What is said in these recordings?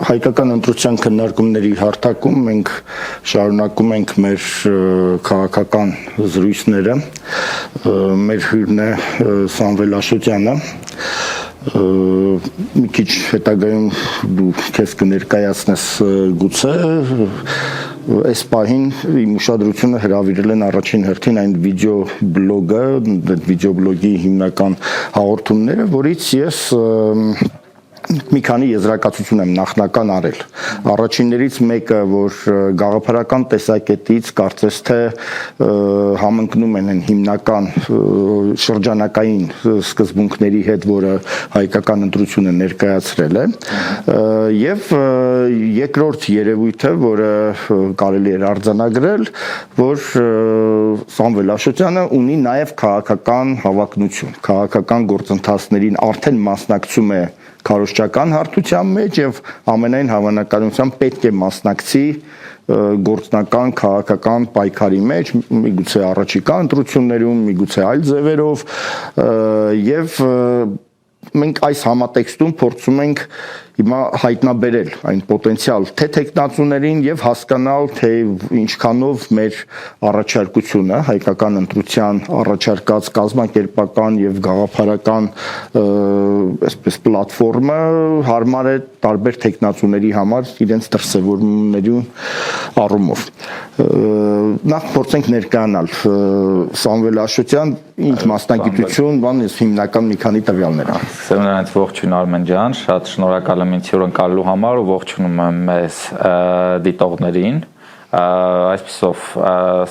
Հայկական ընտրության քննարկումների հարթակում մենք շարունակում ենք մեր քաղաքական զրույցները, մեր հյուրն է Սամվել Աշոտյանը, մի քիչ հետագայում դու քեզ կներկայացնես գուցե, այս պահին իմ ուշադրությունը հրավիրել են առաջին հերթին այն վիդեո բլոգը, վիդեո բլոգի հիմնական հաղորդումները, որից ես մի քանի եզրակացություն եմ նախնական արել։ Առաջիններից մեկը, որ գաղափարական տեսակետից կարծես թե համընկնում են հիմնական շրջանակային սկզբունքների հետ, որը հայկական ընտրությունը ներկայացրել է, եւ երկրորդ երևույթը, որը կարելի էր արձանագրել, որ Սամվել Աշոտյանը ունի նաև քաղաքական հավակնություն, քաղաքական գործընթացներին արդեն մասնակցում է քարոզչական հարթության մեջ եւ ամենայն հավանականությամբ պետք է մասնակցի գործնական քաղաքական պայքարի մեջ, միգուցե առաջիկա ընտրություններում, միգուցե այլ ձևերով եւ մենք այս համատեքստում փորձում ենք հիմա հայտնաբերել այն պոտենցիալ թե տեխնացուներին եւ հասկանալ թե ինչքանով մեր առաջարկությունը հայկական ընտրության առաջարկած կազմակերպական եւ գաղափարական այսպես պլատֆորմը հարմար է տարբեր տեխնացուների համար իրենց դրսևորումների առումով նախ փորձենք ներկայանալ Սամվել Աշոտյան ինչ մասնագիտություն բան ես հիմնական մի քանի տվյալներ Սկսեմ նրանց ողջույն Արմեն ջան, շատ շնորհակալ եմ ինձ հյուրընկալելու համար ու ողջունում եմ մեզ դիտողներին։ Այսպիսով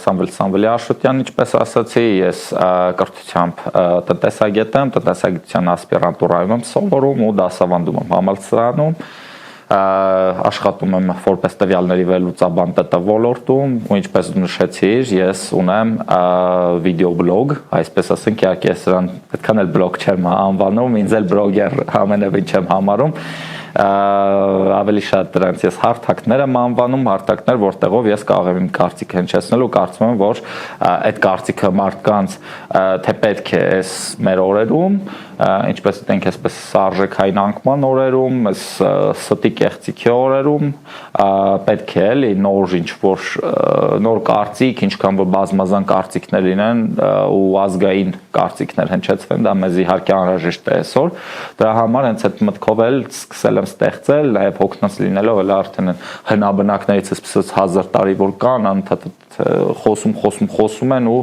Սամվել Աշոտյան, ինչպես ասացի, ես կրթությամբ տնտեսագետ եմ, տնտեսագիտության ասպիրանտուրայում եմ սովորում ու դասավանդում եմ համալսարանում։ Աշխատում եմ որպես տվյալների վերլուծաբան ՏՏ ոլորտում ու ինչպես նշեցիր, ես ունեմ վիդեոբլոգ, այսպես ասենք, իհարկե ես սրան այդքան էլ բլոգ չեմ անվանում, ինձ էլ բլոգեր ամենևին չեմ համարում, ավելի շատ դրանց ես հարթակներ եմ անվանում, հարթակներ, որտեղով ես կարող եմ իմ կարծիքը հնչեցնել ու կարծում եմ, որ այդ կարծիքը մարդկանց թե պետք է այս մեր օրերում, ինչպես դենք այսպես արժեքային անկման օրերում, այս ստի կեղծիքի օրերում պետք է էլի նոր ինչ-որ նոր կարծիք, ինչքան որ բազմազան կարծիքներ լինեն ու ազգային կարծիքներ հնչեցվեն, դա մեզ իհարկե անհրաժեշտ է այսօր, դրա համար հենց այդ մտքով էլ սկսել եմ ստեղծել, նաև հոգնած լինելով էլ արդեն հնաբնակներից այսպես 1000 տարի որ կան, անընդհատ խոսում են ու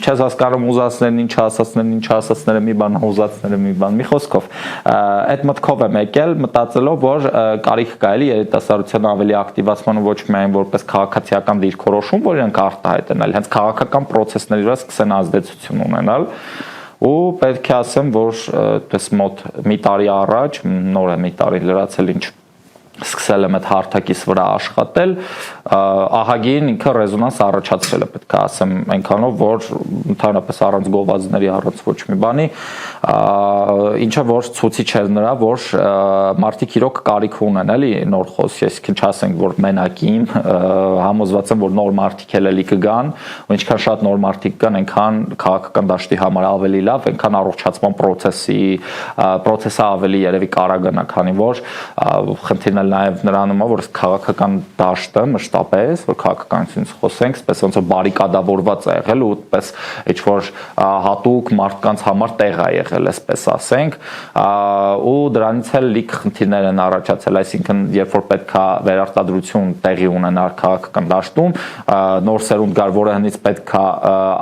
չես հասկանում ուզածներն ինչ ասածները մի բան, ուզածները մի բան, մի խոսքով այդ մտքով եմ եկել, մտածելով, որ կարիք կա էլի երիտասարդության ավելի ակտիվացման ու ոչ միայն որպես քաղաքացիական դիրքորոշում, որ իրենք արտահայտեն, այլ հենց քաղաքական պրոցեսների վրա սկսեն ազդեցություն ունենալ ու պետք է ասեմ, որ այդպես մոտ մի տարի առաջ, նոր է մի տարի լրացել ինչ սկսել եմ այդ հարթակից վրա աշխատել, ահագին ինքը ռեզոնանս առաջացրել է, պետք է ասեմ, այնքանով, որ ընդհանրապես առանց գովազդների, առանց ոչ մի բանի, ինչը որ ցույցի չէր նրա, որ մարդիկ իրոք կարիք ունեն, էլի նոր խոսքի, այսինքն չասենք, որ մենակին, համոզված եմ, որ նոր մարդիկ էլի կգան, ու ինչքան շատ նոր մարդիկ կան, այնքան քաղաքական դաշտի համար ավելի լավ, այնքան առողջացման պրոցեսը ավելի երևի կարագանա, քանի որ խնդիրն նաև նրանում է, որ քաղաքական դաշտը մշտապես, որ քաղաքականությունից խոսենք, այսպես ոնց որ բարիկադավորված է եղել ու այդպես ինչ-որ հատուկ մարդկանց համար տեղ է եղել, այսպես ասենք, ու դրանից էլ լիք խնդիրներ են առաջացել, այսինքն երբ որ պետք է վերարտադրություն տեղի ունենար քաղաքական դաշտում, նոր սերունդ կար, որը հնից պետք է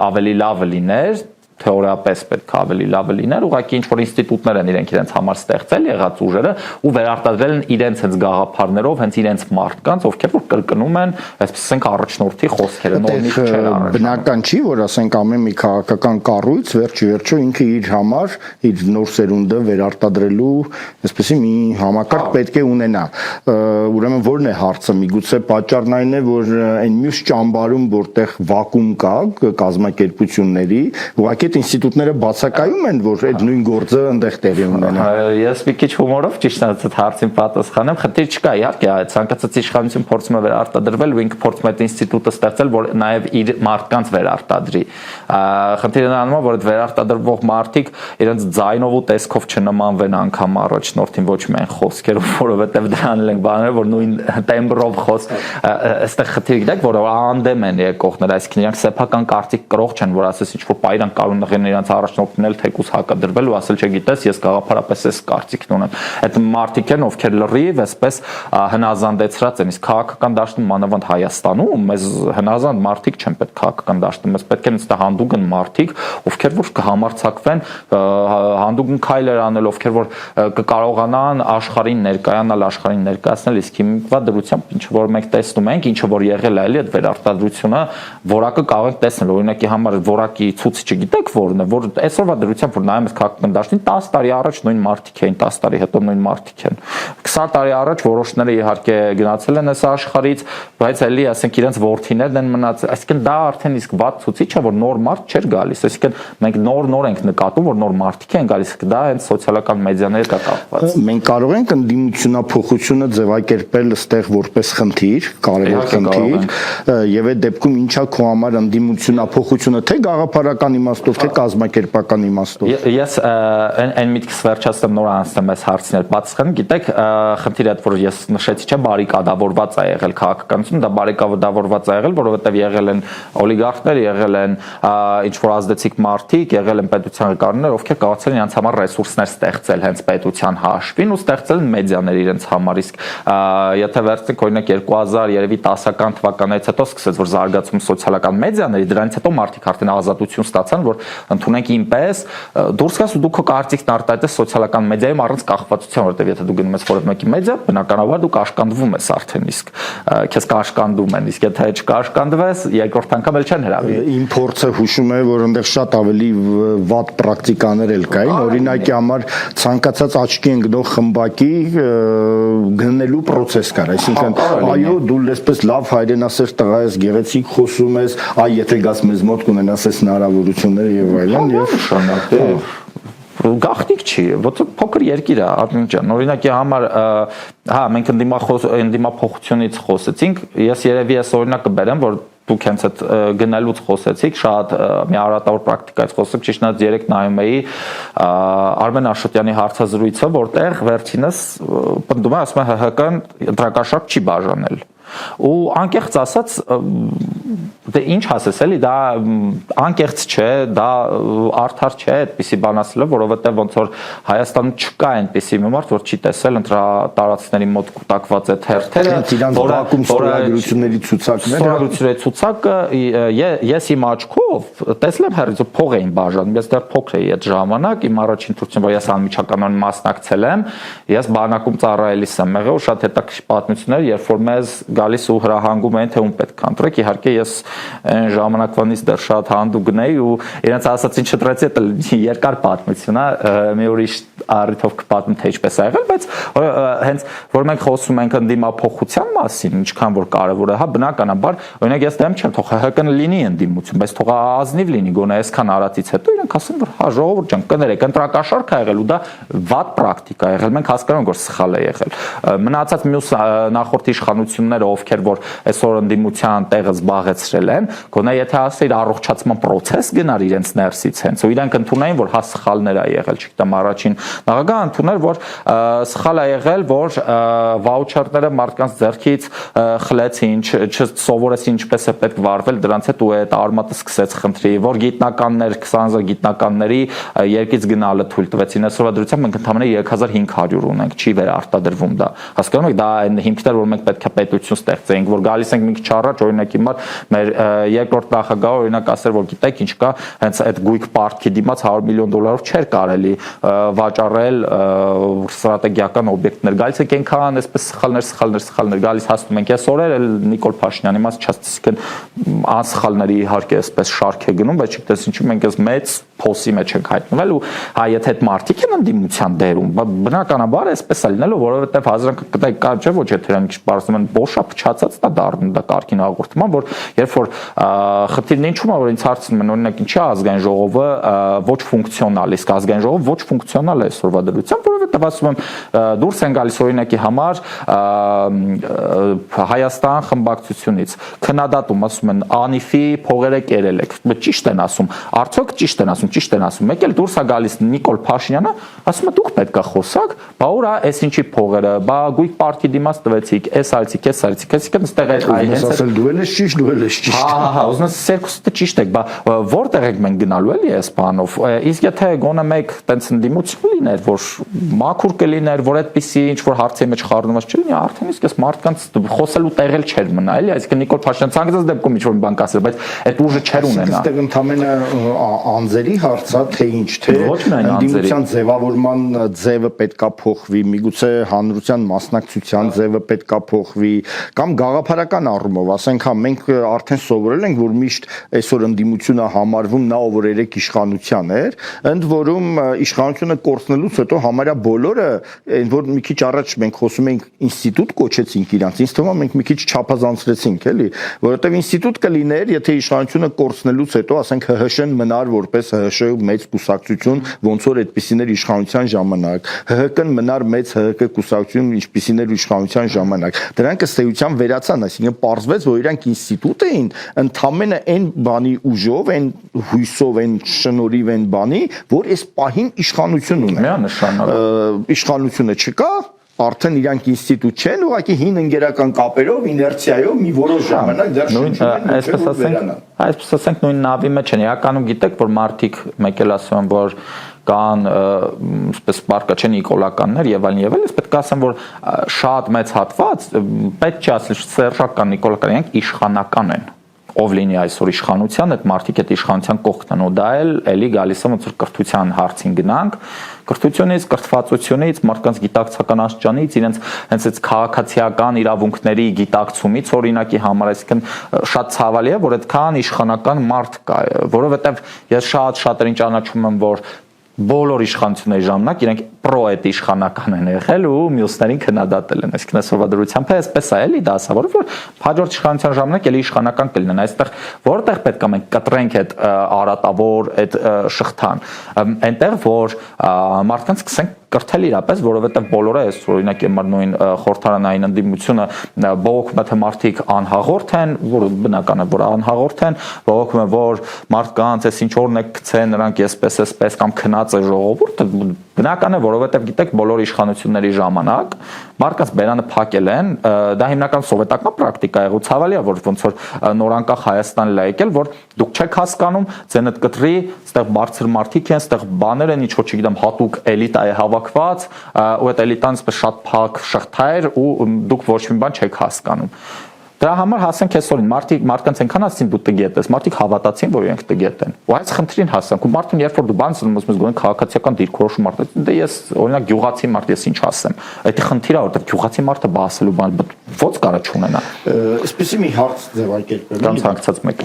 ավելի լավը լիներ, թեորիապես պետք է ավելի լավը լիներ, ուղղակի ինչ-որ ինստիտուտներ են իրենց համար ստեղծել եղած ուժերը ու վերարտադրել են իրենց հենց գաղափարներով, հենց իրենց մարդկանց, ովքեր որ կրկնում են, այսպես ասենք առաջնորդի խոսքերը, նորմից չեն արել։ Բնական չի, որ ասենք ամեն մի քաղաքական կառույց վերջիվերջո ինքը իր համար իր նոր սերունդը վերարտադրելու, այսպեսի մի համակարգ պետք է ունենա։ Ուրեմն ո՞րն է հարցը, միգուցե պատճառն այն է, որ այն մյուս ճամբարում, որտեղ վակուում կա կազմակերպությունների, ուղղակի այդ ինստիտուտները բացակայում են, որ այդ նույն գործը այնտեղ տեղի ունենա։ Ես մի քիչ հումորով ճիշտ է այդ հարցին պատասխանեմ, խնդիր չկա, իհարկե, ցանկացած իշխանություն փորձում է վերարտադրվել ու ինքը փորձում է այդ ինստիտուտը ստեղծել, որ նաև իր մարդկանց վերարտադրի։ Խնդիրը նրանում է, որ այդ վերարտադրվող մարդիկ իրենց ձայնով ու տեսքով չնմանվեն անգամ առաջնորդին, ոչ միայն խոսքերով, որովհետև դրանն են բաները, որ նույն տեմբրով այստեղ խնդիրը գիտեք, որ անդեմ են եկողները, այսինքն իրանք սեփական կարծիք կրող չեն, որ ասես ինչ որ պայրան կարողան իրենց առաջնորդին էլ թեկուզ հակադրվել ու ասել չէ, գիտես, ես գաղափարապես այս կարծիքն ունեմ։ Այդ մարդիկ են, ովքեր լրիվ այսպես հնազանդեցրած են, իսկ քաղաքական դաշտում մանավանդ Հայաստանում մեզ հնազանդ մարդիկ չեն պետք քաղաքական դաշտում, մեզ պետք են այստեղ հանդուգն մարդիկ, ովքեր որ կհամարձակվեն հանդուգն քայլեր անել, ովքեր որ կկարողանան աշխարհին ներկայանալ, աշխարհին ներկայացնել, իսկ հիմիկվա դրությամբ ինչ որ մենք տեսնում ենք, ինչը որ եղել է էլի այդ վերարտադրությունը, որակը կարող ենք տեսնել, օրինակի համար որակի ցուցիչը գիտեք որն է, որ այսօրվա դրությամբ որ նայում ես քաղաքական դաշտին 10 տարի առաջ նույն մարդիկ էին, 10 տարի հետո նույն մարդիկ են, 20 տարի առաջ որոշները իհարկե գնացել են այս աշխարհից, բայց էլի ասենք իրենց որդիներն են մնացել, այսինքն դա արդեն իսկ վատ ցուցիչ է, որ նոր մարդ չէր գալիս, այսինքն մենք նոր ենք նկատում, որ նոր մարդիկ են գալիս, դա հենց սոցիալական մեդիաների հետ կապված։ Մենք կարող ենք ընդդիմությունափոխությունը ձևակերպել այստեղ որպես խնդիր, կարևոր խնդիր, եւ այդ դեպքում ինչա քո համար ընդդիմությունափոխությունը, թե գաղափարական իմաստով, թե կազմակերպական իմաստով։ Ես այն միտքս վերջացնեմ նոր անցնեմ այս հարցին պատասխան, գիտեք, խնդիրը այդ որ ես նշեցի, չէ, բարիկադավորված է եղել քաղաքականությունը, դա բարիկադավորված է եղել, որովհետեւ եղել են օլիգարխներ, եղել են ինչ որ ազդեցիկ մարդիկ, եղել են պետության ղեկավարներ, ովքեր կարողացել են իրենց համար ռեսուրսներ ստեղծել հենց պետության հաշվին ու ստեղծել մեդիաներ իրենց համար, իսկ եթե վերցնենք օրինակ 2000 երևի 10-ական թվականից հետո սկսեց որ զարգացում սոցիալական մեդիաների, դրանից հետո մարդիկ արդեն ազատություն ստացան, որ ընդունենք ինպես դուրս գաս ու դու քո կարծիքն արտահայտես սոցիալական մեդիայում առանց կախվածության, որովհետև եթե դու գնում ես որևէ մեկի մեդիա, բնականաբար դու կաշկանդվում ես արդեն, իսկ քեզ կաշկանդում են, իսկ եթե չկաշկանդվես, երկրորդ անգամ էլ չեն հրավիրի։ Իմ փորձը հուշում է, որ այնտեղ շատ ավելի վատ պրակտիկաներ էլ կային, օրինակի համար ցանկացած աչքի ընկնող խմբակի գնելու process կար, այսինքն այո, դու լեսպես լավ հայրենասեր տղա ես, գեղեցիկ խոսում ես, այ եթե գաս մեզ մոտ կունենաս այս հնարավորությունները եւ այլն եւ շնորհակալ գաղտնիք չի, ոչ փոքր երկիր է, Արմեն ջան, օրինակի համար, հա, մենք ընդդիմափոխությունից խոսեցինք, ես երևի այս օրինակը բերեմ, որ դուք հենց այդ գնալուց խոսեցիք, շատ մի արատավոր պրակտիկայից խոսեք, ճիշտ նա 3 նայում էի Արմեն Աշոտյանի հարցազրույցը, որտեղ վերջինս պնդում է, ասում է ՀՀԿ-ն ընտրակաշառք չի բաժանել։ Ու անկեղծ ասած դե ինչ ասես էլի դա անկեղծ չէ, դա արդար չէ այդպիսի բան ասելը, որովհետև ոնց որ Հայաստանում չկա այնպիսի մի մարդ, որ չի տեսել ընտրատարածքների մոտ կուտակված այդ հերթերը, որ ակում ստորագրությունների ցուցակները, ստորագրությունների ցուցակը ես իմ աչքով տեսել եմ հերիցը փող էին բաժանում, ես դեռ փոքր էի այդ ժամանակ, իմ առաջին թուրքին, որ ես անմիջականորեն մասնակցել եմ, ես բանակում ծառայելիս եմ եղել ու շատ հետաքրքիր պատմություններ, երբ որ մեզ գալիս ու հրահանգում էին, թե ում պետք է ընտրեք, իհարկե ես այն ժամանակվանից դեռ շատ հանդուգն էի ու իրենց ասացին չտրեցի, դա երկար պատմություն է, մի ուրիշ առիթով կպատմեմ, թե ինչպես է եղել, բայց հենց որ մենք խոսում ենք ընդդիմափոխության մասին, ինչքան որ կարևոր է, հա, բնականաբար, օրինակ ես դեմ չեմ, թող ՀՀԿ-ն լինի ընդդիմություն, բայց թող ազնիվ լինի, գոնե այսքան արածից հետո իրենք ասեն, որ հա, ժողովուրդ ջան, կներեք, ընտրակաշառք է եղել ու դա վատ պրակտիկա է եղել, մենք հասկանում ենք, որ սխալ է եղել։ Մնացած մյուս նախորդ իշխանությունները, ովքեր որ այսօր ընդդիմության տեղը զբաղեցրել են, գոնե եթե ասեիր առողջացման process գնար իրենց ներսից հենց, ու իրենք ընդունեին, որ հա սխալներ է եղել, չգիտեմ, առաջին նախագահը ընդուներ, որ սխալ է եղել, որ վաուչերները մարդկանց ձեռքից խլեցին, չսովորեցին ինչպես է պետք վարվել, դրանց հետ ու այդ արմատը սկսեց խնդրի, որ գիտնականներ 20,000 գիտնականների երկից գնալը թույլ տվեցին, այսօրվա դրությամբ մենք ընդհանրապես 3500 ունենք, չի վերարտադրվում դա։ Հասկանում եք, դա այն հիմքեր, որ մենք պետք է պետություն ստեղծենք, որ գալիս ենք մի քիչ առաջ, օրինակ հիմա մեր երկրորդ նախագահը օրինակ ասել, որ գիտեք ինչ կա, հենց այդ գույք պարտքի դիմաց $100 միլիոն չէր կարելի վաճառել ստրատեգիական օբյեկտներ, գալիս ենք այնքան այսպես սխալներ գալիս հասնում ենք այս օրեր էլ Նիկոլ Փաշինյանի մաս չասեցին անսխալների իհարկե այսպես շարք է գնում, բայց չգիտես ինչու մենք այս մեծ փոսի մեջ ենք հայտնվել ու հա եթե այդ մարդիկ են ընդդիմության դերում բնականաբար էսպես է լինելու որովհետև հազրանք կտեք կա չէ ոչ եթե նրանք սպասում են բոշա փչացած դա դառնում դա կարգին հաղորդման որ երբ որ խնդիրն ինչու՞մ է որ ինձ հարցնում են օրինակ ինչի ազգային ժողովը ոչ ֆունկցիոնալ իսկ ազգային ժողովը ոչ ֆունկցիոնալ է այսօրվա դրությամբ որովհետև ասում եմ դուրս են գալիս օրինակի համար Հայաստան խմբակցությունից քննադատում ասում են անիֆի փողերը կերել եք ճիշտ են ասում արդյոք ճիշտ են ասում մեկ էլ դուրս է գալիս Նիկոլ Փաշինյանը ասում է դուք պետք է խոսաք բա ուր է այս ինչի փողերը բա գույք պարտքի դիմաց տվեցիք այս արեցիք այսինքն այստեղ հենց ասել դու ես ճիշտ հա ուզում ես երկուսը ճիշտ եք բա որտեղ եք մենք գնալու էլի այս բանով իսկ եթե գոնե մեկ տենց ընդդիմություն լիներ որ մաքուր կլիներ որ այդպիսի ինչ որ հարցի մեջ խառնված չլինի արդեն իսկ այս մարդկանց խոսելու տեղել չէր մնա էլի այսինքն Նիկոլ Փաշինյանը ցանկացած դեպքում ինչ որ մի բան կասել բայց այդ ուժը չէր ունենա այստեղ ընդհանրապես անձերի հարցա թե ինչ թե ընդդիմության ձևավորման ձևը պետքա փոխվի միգուցե հանրության մասնակցության ձևը պետքա փոխվի կամ գաղափարական առումով ասենք հա մենք արդեն սովորել ենք որ միշտ այսօր ընդդիմությունը համարվում նա ով որ երեք իշխանության էր ընդ որում իշխանությունը կորցնելուց հետո համարյա բոլորը այն որ մի քիչ առաջ մենք խոսում էինք ինստիտուտ կոչեցինք իրանց ինձ թվում է մենք մի քիչ չափազանցրեցինք էլի որովհետև ինստիտուտ կլիներ եթե իշխանությունը կորցնելուց հետո ասենք ՀՀՇ-ն մնար որպես ՀՀՇ մեծ կուսակցություն ոնց որ այդպիսին էր իշխանության ժամանակ ՀՀԿ-ն մնար մեծ ՀՀԿ կուսակցություն ինչպիսին էր իշխանության ժամանակ դրանք ըստ էության վերացան այսինքն պարզվեց որ իրանք ինստիտուտ էին ընդամենը այն բանի ուժով այն հույսով այն շնորհիվ այն բանի որ այս պահին իշխանություն ունեն միանշանակ իշխանությունը չկա արդեն իրանք ինստիտուտ չեն ուղղակի հին ընկերական կապերով իներցիայով մի որոշ ժամանակ դեռ այսպես ասենք նույն նավի մեջ են իրականում գիտեք որ մարդիկ մեկ էլ ասում են որ կան այսպես բարկա չեն նիկոլականներ եւ այլն ես պետք է ասեմ որ շատ մեծ հատված պետք չի ասել սերժական նիկոլական իրանք իշխանական են ով լինի այսօր իշխանության այդ մարդիկ այդ իշխանության կողքն են ու դա էլի գալիս է ոնց որ կրթության հարցին գնանք կրթությունից կրթվածությունից մարդկանց գիտակցական աստիճանից իրենց հենց այդ քաղաքացիական իրավունքների գիտակցումից օրինակի համար այսինքն շատ ցավալի է որ այդքան իշխանական մարդ կա որովհետեւ ես շատերին ճանաչում եմ որ բոլոր իշխանությունների ժամանակ իրենք պրո այդ իշխանական են եղել ու մյուսներին քննադատել են այսինքն այսօրվա դրությամբ էսպես է էլի դասավորը որ հաջորդ իշխանության ժամանակ էլի իշխանական կլինեն այստեղ որտեղ պետք է մենք կտրենք այդ արատավոր այդ շղթան այնտեղ որ մարդկանց սկսենք կրթել իրապես որովհետև բոլորը այս օրինակ եմար նույն խորհրդարանային ընդդիմությունը բողոքում է թե մարդիկ անհաղորդ են որ բնական է որ անհաղորդ են բողոքում է որ մարդկանց այս ինչ օրն է գցեն նրանք էսպես կամ քնած է ժողովուրդը բնական է որովհետև գիտեք բոլոր իշխանությունների ժամանակ մարդկանց բերանը փակել են դա հիմնական սովետական պրակտիկա է ու ցավալի է որ ոնց որ նորանկախ Հայաստան լա եկել որ դուք չեք հասկանում ձեն այդ կտրի այդտեղ բարձր մարդիկ են այդտեղ բաներ են ինչ որ չգիտեմ հատուկ էլիտա է հավաքված ու այդ էլիտան այսպես շատ փակ շղթա էր ու դուք ոչ մի բան չեք հասկանում դրա համար հասանք այսօրին մարդկանց այնքան ասին դու տգետ ես մարդիկ հավատացին որ իրենք տգետ են ու այս խնդրին հասանք ու մարդուն երբ որ դու բան ասում ես գոնե քաղաքացիական դիրքորոշում մարդը դե ես օրինակ գյուղացի մարդ ես ինչ ասեմ այդ խնդիրը որտեղ գյուղացի մարդը բա ասելու բան ո՞նց կարա չունենա այսպեսի մի հարց ձևակերպել դրանց հանգցած մեկ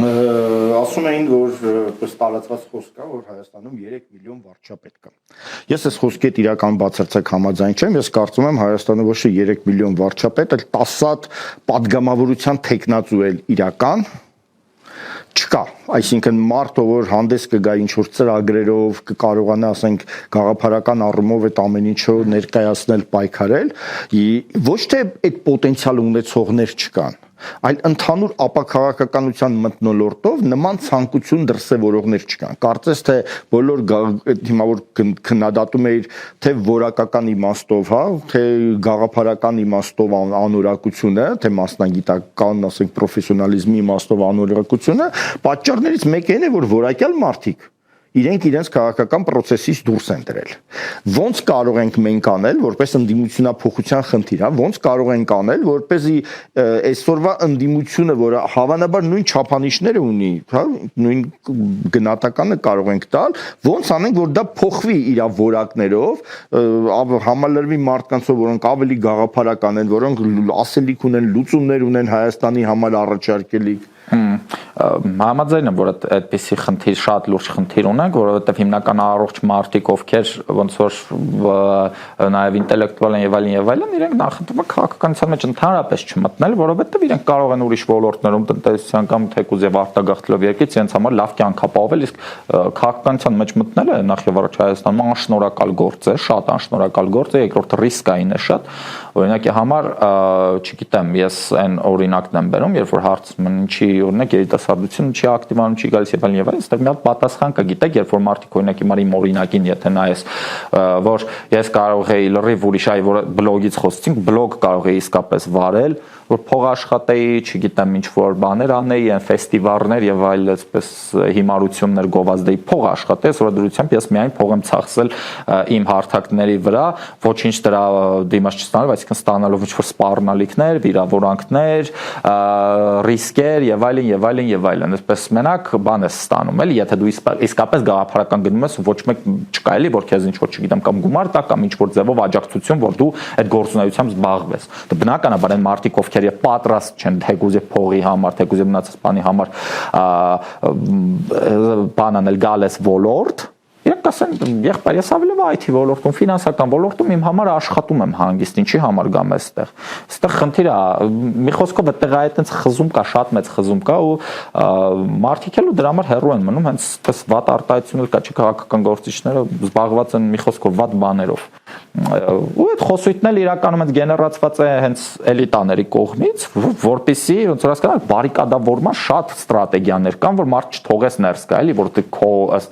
ասում էին որ ըստ տարածված խոսք կա որ Հայաստանում 3 միլիոն վարչապետ կա ես այս խոսքի հետ իրական բացարձակ համաձայն չեմ ես կարծում եմ Հայաստանը ոչ թե 3 միլիոն վարչապետ այլ 10 հատ падգամավորության տեխնացու էլ իրական չկա այսինքն մարդը որ հանդես կգա ինչ որ ծրագրերով կկարողանա ասենք գաղափարական առումով այդ ամեն ինչը ներկայացնել պայքարել ոչ թե այդ պոտենցիալ ունեցողներ չկան այլ ընդհանուր ապաքաղաքականության մթնոլորտով նման ցանկություն դրսևորողներ չկան կարծես թե բոլոր հիմա որ քննադատում էիր թե որակական իմաստով հա թե գաղափարական իմաստով անորակությունը թե մասնագիտական ասենք պրոֆեսիոնալիզմի իմաստով անորակությունը պատճառներից մեկը այն է որ որակյալ մարդիկ իրենք իրենց քաղաքական process-ից դուրս են դրել։ Ոնց կարող ենք մենք անել, որպես ընդդիմությունափոխության խնդիր, հա, ոնց կարող ենք անել, որպեսզի այսօրվա ընդդիմությունը, որը հավանաբար նույն չափանիշները ունի, հա, նույն գնահատականը կարող ենք տալ, ոնց անենք, որ դա փոխվի իր որակներով, համալրվի մարդկանցով, որոնք ավելի գաղափարական են, որոնք ասելիք ունեն, լուծումներ ունեն Հայաստանի համար առաջարկելիք։ Համաձայն եմ, որ այդպիսի խնդիր շատ լուրջ խնդիր ունենք, որովհետև հիմնական առողջ մարդիկ, ովքեր ոնց որ նաև ինտելեկտուալ են եւ այլն, իրենք նախընտրում են քաղաքականության մեջ ընդհանրապես չմտնել, որովհետև իրենք կարող են ուրիշ ոլորտներում տնտեսության կամ թեկուզ եւ արտագաղթելով երկից իրենց համար լավ կյանք ապահովել, իսկ քաղաքականության մեջ մտնելը նախ եւ առաջ Հայաստանում անշնորհակալ գործ է, շատ անշնորհակալ գործ է, երկրորդ ռիսկային է շատ։ Օրինակի համար, չգիտեմ, ես այն օրինակն եմ բերում, երբ որ հարցում են ինչի օրինակ երիտասարդությունը չի ակտիվանում, չի գալիս եւ այլն, այստեղ մի հատ պատասխան կա, գիտեք, երբ որ մարդիկ օրինակ հիմա իմ օրինակին, եթե նայես, որ ես կարող էի լրիվ ուրիշ այ որ բլոգից խոսեցինք, բլոգ կարող էի իսկապես վարել, որ փող աշխատեի, չգիտեմ, ինչ որ բաներ անեի, այն ֆեստիվալներ եւ այլ այսպես հիմարություններ գովազդեի, փող աշխատեի, սովորությամբ ես միայն փող եմ ծախսել իմ հարթակների վրա, ոչինչ դրա դիմաց չստանալով, այսինքն ստանալով ինչ որ սպառնալիքներ, վիրավորանքներ, ռիսկեր եւ այլն եւ այլն եւ այլն, այսպես մենակ բան ես ստանում, էլի, եթե դու իսկապես գաղափարական գնում ես, ոչ մեկ չկա էլի, որ քեզ ինչ որ չգիտեմ կամ գումար տա կամ ինչ որ ձևով աջակցություն, որ դու այդ գործունեությամբ զբաղվես։ Դա բնականաբար այն մարդիկ ովքեր եւ պատրաստ չեն թեկուզ եւ փողի համար, թեկուզ եւ մնացած բանի համար բան անել գալես ոլորտ, իրենք ասեն եղբայր ես ավելի IT ոլորտում, ֆինանսական ոլորտում իմ համար աշխատում եմ հանգիստ, ինչի համար գամ այստեղ։ Այստեղ խնդիրը մի խոսքով այդտեղ այդտենց խզում կա, շատ մեծ խզում կա ու մարդիկ էլ դրա համար հեռու են մնում, հենց այդպես վատ արտահայտություն էլ կա, չի քաղաքական գործիչները զբաղված են մի խոսքով վատ բաներով։ Ու այդ խոսույթն էլ իրականում այդ գեներացված է հենց էլիտաների կողմից, որպեսզի ոնց որ հասկանաք բարիկադավորման շատ ստրատեգիաներ կան, որ մարդ չթողես ներս գա, էլի, որ դու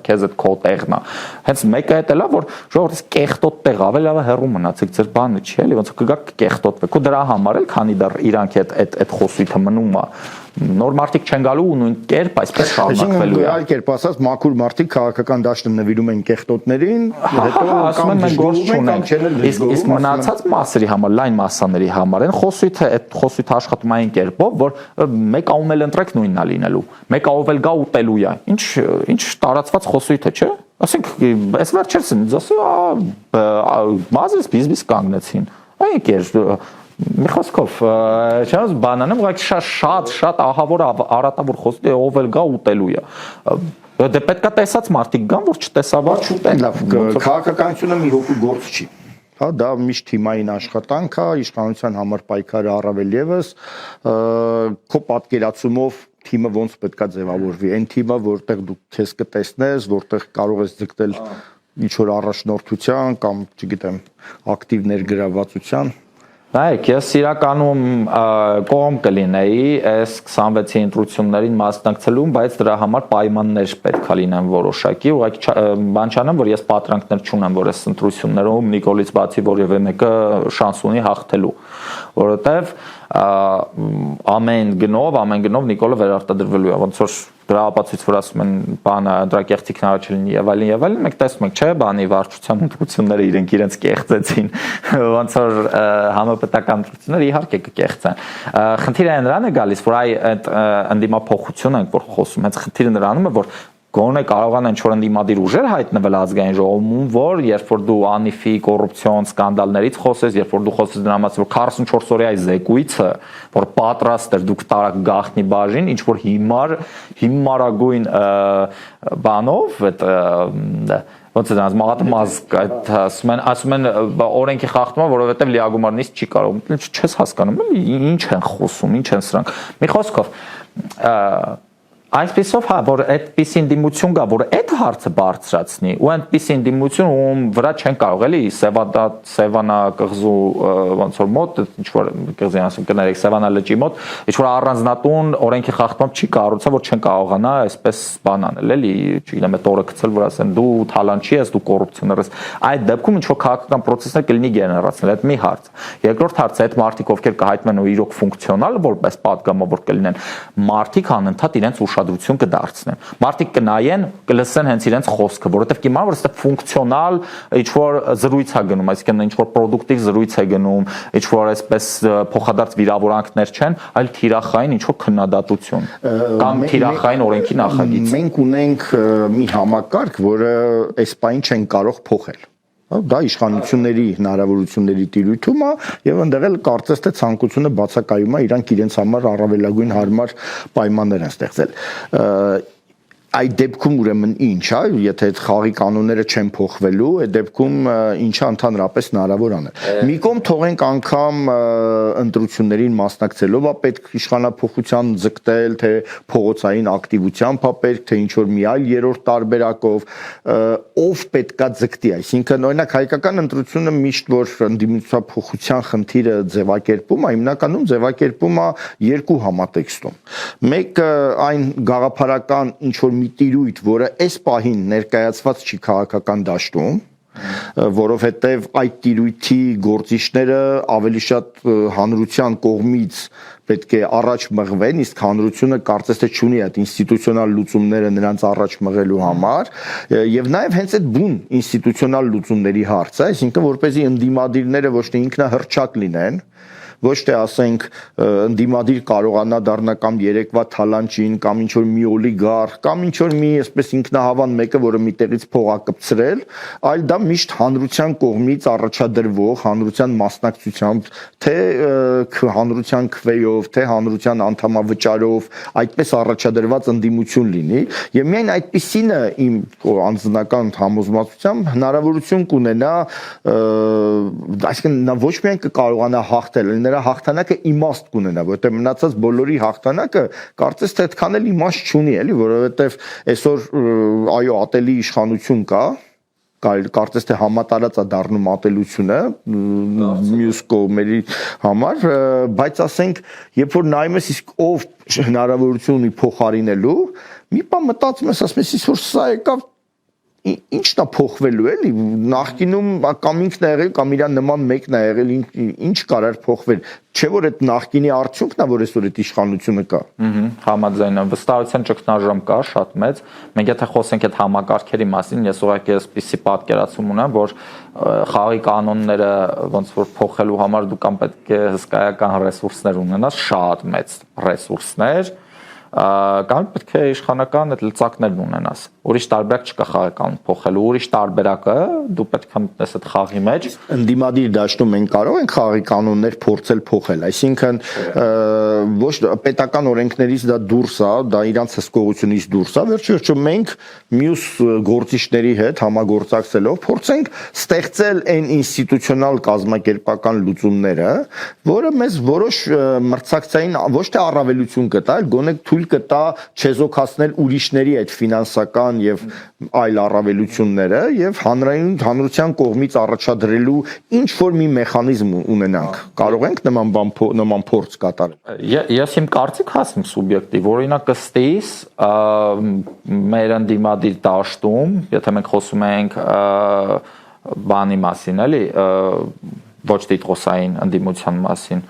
քեզ այդ քո տեղն է։ Հենց մեկը այդ էլա, որ ժողովուրդը կեղտոտ տեղ ավելի լավ է հեռու մնացեք, ձեր բանը չի, էլի, ոնց որ կգաք կեղտոտվեք։ Ու դրա համար էլ քանի դեռ իրանք այդ խոսույթը մնում է նոր մարդիկ չեն գալու ու նույն կերպ այսպես շարունակվելու է։ Այլ կերպ ասած, մաքուր մարդիկ քաղաքական դաշտը նվիրում են կեղտոտներին, հետո ասում են գործ չունեն։ Իսկ մնացած մասերի համար, լայն մասաների համար են խոսույթը, այդ խոսույթը աշխատումային կերպով, որ մեկ ով էլ ընտրեք նույնն է լինելու, մեկ ով էլ գա ուտելու է։ Ինչ տարածված խոսույթ է, չէ՞։ Ասենք, այս վերջերս ինձ ասում, մազես բիզնես կանգնեցին։ Այնքեր մի խոսքով, չնայած բանանը ուղղակի շատ ահավոր արատավոր խոսք է, ով էլ գա ուտելու է։ Դե պետքա տեսած մարդիկ գան, որ չտեսավար չուտեն։ Լավ, քաղաքականությունը մի հոգու գործ չի։ Հա, դա միշտ թիմային աշխատանք է, իշխանության համար պայքարը առավել եւս, քո պատկերացումով թիմը ոնց պետքա ձևավորվի։ Այն թիմը, որտեղ դու քեզ կտեսնես, որտեղ կարող ես ձգտել ինչ որ առաջնորդության կամ, չգիտեմ, ակտիվ ներգրավվածության։ Նայեք, ես իրականում կողմ կլինեի այս 26-ի ընտրություններին մասնակցելուն, բայց դրա համար պայմաններ պետք է լինեն որոշակի, ուղղակի բան չանեմ, որ ես պատրանքներ չունեմ, որ այս ընտրություններում Նիկոլից բացի որևէ մեկը շանս ունի հաղթելու, որովհետև ամեն գնով Նիկոլը վերարտադրվելու է, ոնց որ դրա ապացույց որ ասում են բանը դրակեղծիքն առաջ լինի եւ այլն, մեկ տեսնում եք, չէ, բանի վարչության ընտրությունները իրենց կեղծեցին, ոնց որ համապետական ընտրությունները իհարկե կկեղծեն։ Խնդիրը նրան է գալիս, որ այդ ընդդիմափոխությունը ենք որ խոսում, հենց խնդիրը նրանում է, որ գոնե կարողանան ինչ-որ ընդդիմադիր ուժեր հայտնվել ազգային ժողովում, որ երբ որ դու անիֆի կոռուպցիոն սկանդալներից խոսես, երբ որ դու խոսես դրա մասին, որ 44 օրյա զեկույցը, որ պատրաստ էր դուք տարակ գախնի բաժին, ինչ որ հիմարագույն բանով, այդ ոնց է դրանց մաղաթմազգ, ասում են օրենքի խախտումը, որովհետև լիագումարնիստ չի կարող, չես հասկանում, ինչ են խոսում, ինչ են սրանք։ Մի խոսքով Այսպիսով, հա, որ այդպիսի ընդդիմություն կա, որ այդ հարցը բարձրացնի, ու այդպիսի ընդդիմություն, ում վրա չեն կարող էլի Սևանա կղզու ոնց որ մոտ, ինչ որ կղզի ասում կներեք, Սևանա լճի մոտ, ինչ որ առանձնատուն օրենքի խախտումով չի կառուցա, որ չեն կարողանա այսպես բան անել, էլի, չգիտեմ, այդ օրը գցել, որ ասեն դու թալանչի ես, դու կոռուպցիոներ ես։ Այդ դեպքում ինչ որ քաղաքական process-ներ կլինի գեներացնել, այդ մի հարց։ Երկրորդ հարցը այդ մարդիկ, ովքեր կհայտնվեն ու իրոք ֆունկցիոնալ որպես պատգամավոր կլինեն, մարդիկ անընդհատ իրենց ուշադրություն կդարձնեն։ Մարդիկ կնայեն, կլսեն հենց իրենց խոսքը, որովհետև կիմանան, որ այստեղ ֆունկցիոնալ ինչ-որ զրույց է գնում, այսինքն ինչ-որ պրոդուկտիվ զրույց է գնում, ինչ-որ այսպես փոխադարձ վիրավորանքներ չեն, այլ թիրախային ինչ-որ քննադատություն կամ թիրախային օրենքի նախագիծ։ Մենք ունենք մի համակարգ, որը այս պայն չեն կարող փոխել։ Դա իշխանությունների հնարավորությունների տիրույթում է եւ ընդեղ էլ կարծես թե ցանկությունը բացակայում է իրանք իրենց համար առավելագույն հարմար պայմաններ են ստեղծել այդ դեպքում ուրեմն ինչ է, եթե այդ խաղի կանոնները չեն փոխվելու, այդ դեպքում ինչա ընդհանրապես հնարավոր անել։ Մի կողմ թողենք անգամ ընտրություններին մասնակցելով, է պետք իշխանափոխության ձգտել, թե փողոցային ակտիվությամբ է պետք, թե ինչ որ մի այլ երրորդ տարբերակով, ով պետքա ձգտի, այսինքն օրինակ հայկական ընտրությունը միշտ որ ընդդիմությունափոխության խնդիրը ձևակերպում է, հիմնականում ձևակերպում է երկու համատեքստում։ Մեկը այն գաղափարական ինչ որ մի տիրույթ, որը այս պահին ներկայացված չի քաղաքական դաշտում, որովհետև այդ տիրույթի գործիչները ավելի շատ հանրության կողմից պետք է առաջ մղվեն, իսկ հանրությունը կարծես թե չունի այդ ինստիտուցիոնալ լուծումները նրանց առաջ մղելու համար, եւ նաեւ հենց այդ բուն ինստիտուցիոնալ լուծումների հարցը, այսինքն որպեսզի ընդդիմադիրները ոչ թե ինքնահռչակ լինեն, ոչ թե ասենք ընդդիմադիր կարողանա դառնա կամ երեկվա թալանչին կամ ինչ որ մի օլիգարխ կամ ինչ որ մի այսպես ինքնահավան մեկը, որը միտեղից փող է կպցրել, այլ դա միշտ հանրության կողմից առաջադրվող, հանրության մասնակցությամբ, թե հանրության քվեով, թե հանրության անդամավճարով, այդպես առաջադրված ընդդիմություն լինի, եւ միայն այդպիսինը իմ անձնական համոզմունքությամբ հնարավորություն կունենա, այսինքն նա ոչ միայն կկարողանա հաղթել, նրա հաղթանակը իմաստ կունենա, որովհետև մնացած բոլորի հաղթանակը կարծես թե այդքան էլ իմաստ չունի, էլի, որովհետև այսօր այո, ատելի իշխանություն կա, կարծես թե համատարած է դառնում ատելությունը մյուս կողմերի համար, բայց ասենք, երբ որ նայում ես իսկ ով հնարավորություն ունի փոխարինելու, մի բան մտածում ես, ասում ես, որ սա եկավ ինչն է փոխվելու էլի նախկինում կամ ինքն է եղել կամ իր նման մեկն է եղել ինչ կարար փոխվել չէ որ այդ նախկինի արդյունքն է որ այսօր այդ իշխանությունը կա համաձայն եմ վստահության ճգնաժամ կա շատ մեծ մենք եթե խոսենք այդ համակարգերի մասին ես ուղղակի այսպիսի պատկերացում ունեմ որ խաղի կանոնները ոնց որ փոխելու համար դու կամ պետք է հսկայական ռեսուրսներ ունենաս շատ մեծ ռեսուրսներ կամ պետք է իշխանական այդ լծակներն ունենաս ուրիշ տարբերակ չկա խաղի կանոն փոխելու ուրիշ տարբերակը դու պետք է մտնես այդ խաղի մեջ ընդդիմադիր դաշտում մենք կարող ենք խաղի կանոններ փորձել փոխել այսինքն ոչ պետական օրենքներից դա դուրս է դա իրանց հսկողությունից դուրս է վերջիվերջո մենք մյուս գործիչների հետ համագործակցելով փորձենք ստեղծել այն ինստիտուցիոնալ կազմակերպական լուծումները որը մեզ որոշ մրցակցային ոչ թե առավելություն կտա այլ գոնե թույլ կտա չեզոքացնել ուրիշների այդ ֆինանսական եւ այլ առավելությունները եւ հանրության կողմից առաջադրելու ինչ որ մի մեխանիզմ ունենանք կարող ենք նման փորձ կատարել ես իմ կարծիք ասեմ սուբյեկտիվ օրինակ ըստիս մեր ընդդիմադիր դաշտում եթե մենք խոսում ենք բանի մասին էլի ոչ տիտղոսային ընդդիմության մասին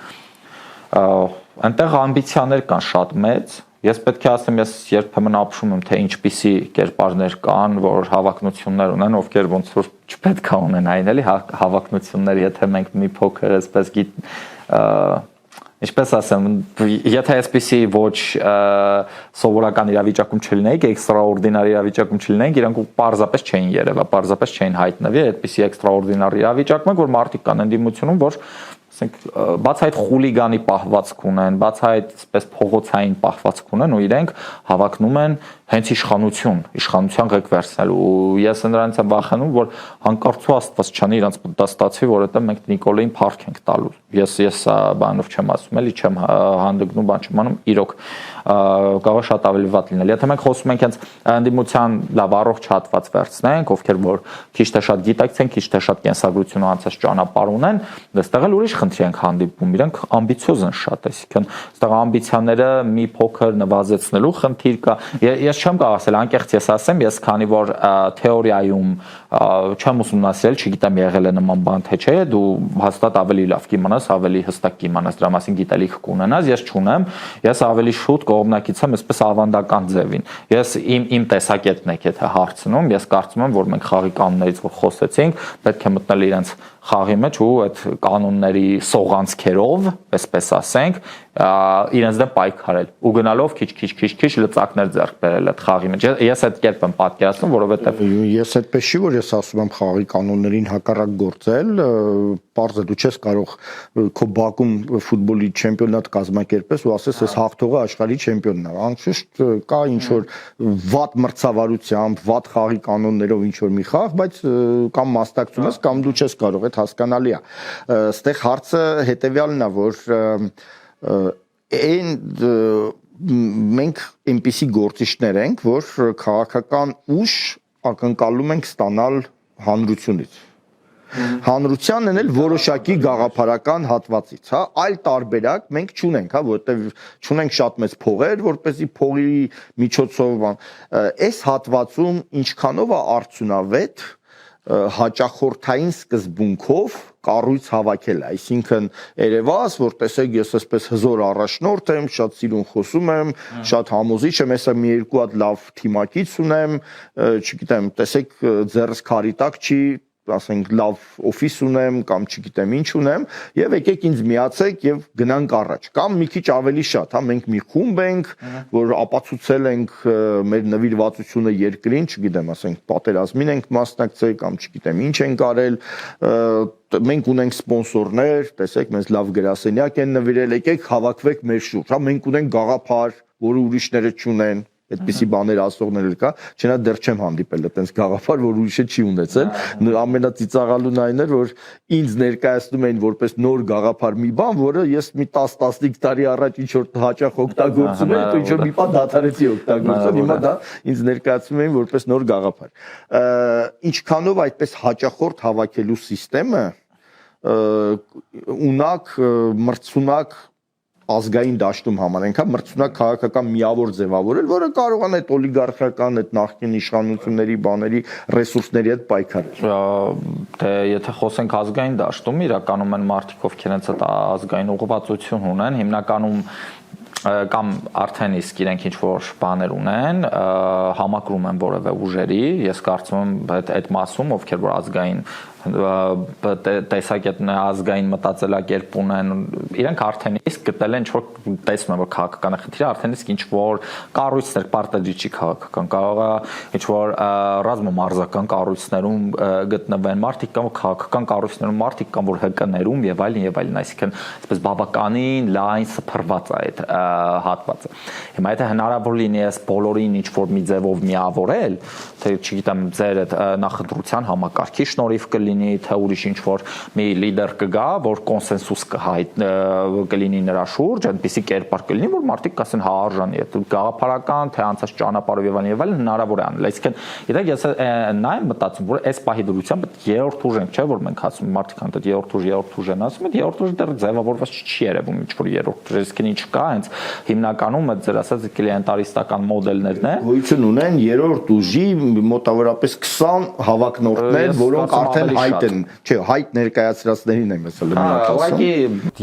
այնտեղ ամբիցիաներ կան շատ մեծ Ես պետք է ասեմ, ես երբեմն ապշում եմ, թե ինչպիսի կերպարներ կան, որ հավակնություններ ունեն, ովքեր ոնց որ չպետք է ունենային, էլի հավակնություններ, եթե մենք մի փոքր այսպես ինչպես ասեմ, եթե այսպիսի ոչ սովորական իրավիճակում չլինեիք, էքստրաորդինար իրավիճակում չլինեիք, իրանք պարզապես չէին երևա, պարզապես չէին հայտնվի, այդպիսի էքստրաորդինար իրավիճակում, որ մարդիկ կան ընդդիմությունում, որ ասենք բաց այդ խուլիգանի պահվածք ունեն, բաց այդ այսպես փողոցային պահվածք ունեն ու իրենք հավակնում են հենց իշխանության ղեկ վերցնելու ու ես նրանց եմ վախենում որ հանկարծու աստված չանի իրանց դա ստացվի որովհետև մենք Նիկոլեին փառք ենք տալու ես բանով չեմ ասում էլի չեմ հանդգնում բան չեմ անում իրոք կարող է շատ ավելի վատ լինել եթե մենք խոսում ենք հենց ընդդիմության լավ առողջ հատված վերցնենք ովքեր որ քիչ թե շատ գիտակցեն քիչ թե շատ կենսագրություն ու անցած ճանապարհ ունեն այստեղ էլ ուրիշ խնդրի ենք հանդիպում իրանք ամբիցիոզ են շատ այսինքն այստեղ ամբիցիաները մի փոքր նվազեցնելու խնդիր կա ես չեմ կարող ասել անկեղծ ես ասեմ ես քանի որ թեորիայում չեմ ուսումնասիրել չգիտեմ եղել է նման բան թե չէ դու հաստատ ավելի լավ կիմանաս ավելի հստակ կիմանաս դրա մասին գիտելիք կունենաս ես չունեմ ես ավելի շուտ կողմնակից եմ այսպես ավանդական ձևին ես իմ տեսակետն եք եթե հարցնում ես կարծում եմ որ մենք խաղի կանոններից որ խոսեցինք պետք է մտնել իրենց խաղի մեջ ու այդ կանոնների սողանցքերով այսպես ասենք իրենց դեմ պայքարել ու գնալով քիչ լծակներ ձեռք բերել այդ խաղի մեջ։ Ես այդ կերպ եմ պատկերացնում, որովհետև ես այդպես չի, որ ես ասում եմ խաղի կանոններին հակառակ գործել, պարզ է դու չես կարող քո բակում ֆուտբոլի չեմպիոնատ կազմակերպես ու ասես այս հաղթողը աշխարհի չեմպիոնն է։ Անշուշտ կա ինչ որ վատ մրցավարությամբ, վատ խաղի կանոններով ինչ որ մի խաղ, բայց կամ մասնակցում ես կամ դու չես կարող, այդ հասկանալի է։ Այստեղ հարցը հետեւյալն է, որ մենք այնպիսի գործիչներ ենք, որ քաղաքական ուժ ակնկալում ենք ստանալ հանրությունից։ Հանրությանն էլ որոշակի գաղափարական հատվածից, հա, այլ տարբերակ մենք չունենք, հա, որտեղ չունենք շատ մեծ փողեր, որպեսզի փողի միջոցով այս հատվածում ինչքանով է արդյունավետ հաճախորդային սկզբունքով կառույց հավաքել, այսինքն երևաս, որ տեսեք ես այսպես հզոր առաջնորդ եմ, շատ սիրուն խոսում եմ, շատ համոզիչ եմ, հեսա մի երկու հատ լավ թիմակից ունեմ, չգիտեմ, տեսեք ձեռս քարի տակ չի, ասենք լավ օֆիս ունեմ կամ չգիտեմ ինչ ունեմ եւ եկեք ինձ միացեք եւ գնանք առաջ կամ մի քիչ ավելի շատ, հա, մենք մի խումբ ենք, որ ապացուցել ենք մեր նվիրվածությունը երկրին, չգիտեմ, ասենք պատերազմին ենք մասնակցել կամ չգիտեմ ինչ ենք արել, մենք ունենք սպոնսորներ, տեսեք, մեզ լավ գրասենյակ են նվիրել, եկեք հավաքվեք մեր շուրջ, հա, մենք ունենք գաղափար, որը ուրիշները չունեն, այդպիսի բաներ ասողներ էլ կա, չնայած դեռ չեմ հանդիպել այդպես գաղափար, որ ուրիշը չի ունեցել, ամենածիծաղալուն այն էր, որ ինձ ներկայացնում էին որպես նոր գաղափար մի բան, որը ես մի 10-15 տարի առաջ ինչ որ հաճախ օգտագործում էի, ինչ որ մի բան դադարեցի օգտագործել, հիմա դա ինձ ներկայացնում էին որպես նոր գաղափար։ Ինչքանով այդպես հաճախորդ հավաքելու համակարգը ունակ մրցունակ ազգային դաշտում համարենք, հա, մրցունակ քաղաքական միավոր ձևավորել, որը կարող է այդ օլիգարխիական, այդ նախկին իշխանությունների բաների ռեսուրսների հետ պայքարել։ Դե եթե խոսենք ազգային դաշտում, իրականում են մարդիկ, ովքեր հենց այդ ազգային ուղղվածություն ունեն, հիմնականում կամ արդեն իսկ իրենք ինչ որ բաներ ունեն, համակրում են որևէ ուժերի, ես կարծում եմ այդ մասում, ովքեր որ ազգային տեսակետն է, ազգային մտածելակերպ ունեն, իրենք արդեն իսկ գտել են ինչ-որ տեսնում են, որ քաղաքական խնդիրը արդեն իսկ ինչ-որ կառույցներ, պարտադիր չի քաղաքական, կարող է ինչ-որ ռազմամարզական կառույցներում գտնվեն մարդիկ կամ քաղաքական կառույցներում մարդիկ կամ որ ՀԿ-ներում եւ այլն, այսինքն այսպես բավականին լայն սփռված է այդ հատվածը։ Հիմա եթե հնարավոր լինի այս բոլորին ինչ-որ մի ձևով միավորել, թե չգիտեմ, ձեր այդ նախընտրության համակարգի շնորհիվ կլինի, թե ուրիշ ինչ-որ մի լիդեր կգա, որ կոնսենսուս կլինի նրա շուրջ, այնպիսի կերպար կլինի, որ մարդիկ կասեն հա արժանի է, գաղափարական, թե անցած ճանապարհով եւ այլն հնարավոր է անել։ Այսինքն, գիտեք, ես նա եմ մտածում, որ այս պահի դրությամբ երրորդ ուժ ենք, չէ՞ որ մենք ասում մարդիկ հանդեպ երրորդ ուժ են ասում, այդ երրորդ ուժը դեռ ձևավորված չի երևում, ինչ-որ երրորդ ուժ, այսինքն ինչ կա, հենց հիմնականում այդ ձեր ասած կլիենտալիստական մոդելներն են։ Գոյություն ունեն երրորդ ուժի մոտավորապես 20 հավակնորդներ, որոնք արդեն հայտ են, չէ, հայտ ներկայացրածներին եմ ասել միակ ասում։ Ուղղակի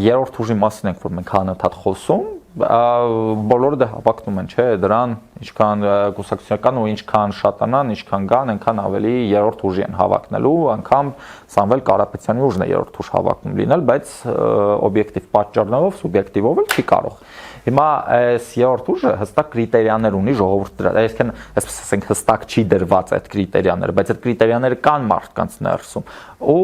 երրորդ ուժի մասին ենք, որ մենք անընդհատ խոսում, բոլորը դա հավակնում են, չէ, դրան ինչքան կուսակցական ու ինչքան շատանան, ինչքան կան, այնքան ավելի երրորդ ուժի են հավակնելու, անգամ Սամվել Կարապետյանի ուժն է երրորդ ուժ հավակնում լինել, բայց օբյեկտիվ պատճառներով, սուբյեկտիվով էլ չի կարող։ Հիմա այս երրորդ ուժը հստակ կրիտերիաներ ունի ժողովուրդի դրա, այսինքն այսպես ասենք հստակ չի դրված այդ կրիտերիաները, բայց այդ կրիտերիաները կան մարդկանց ներսում։ Ու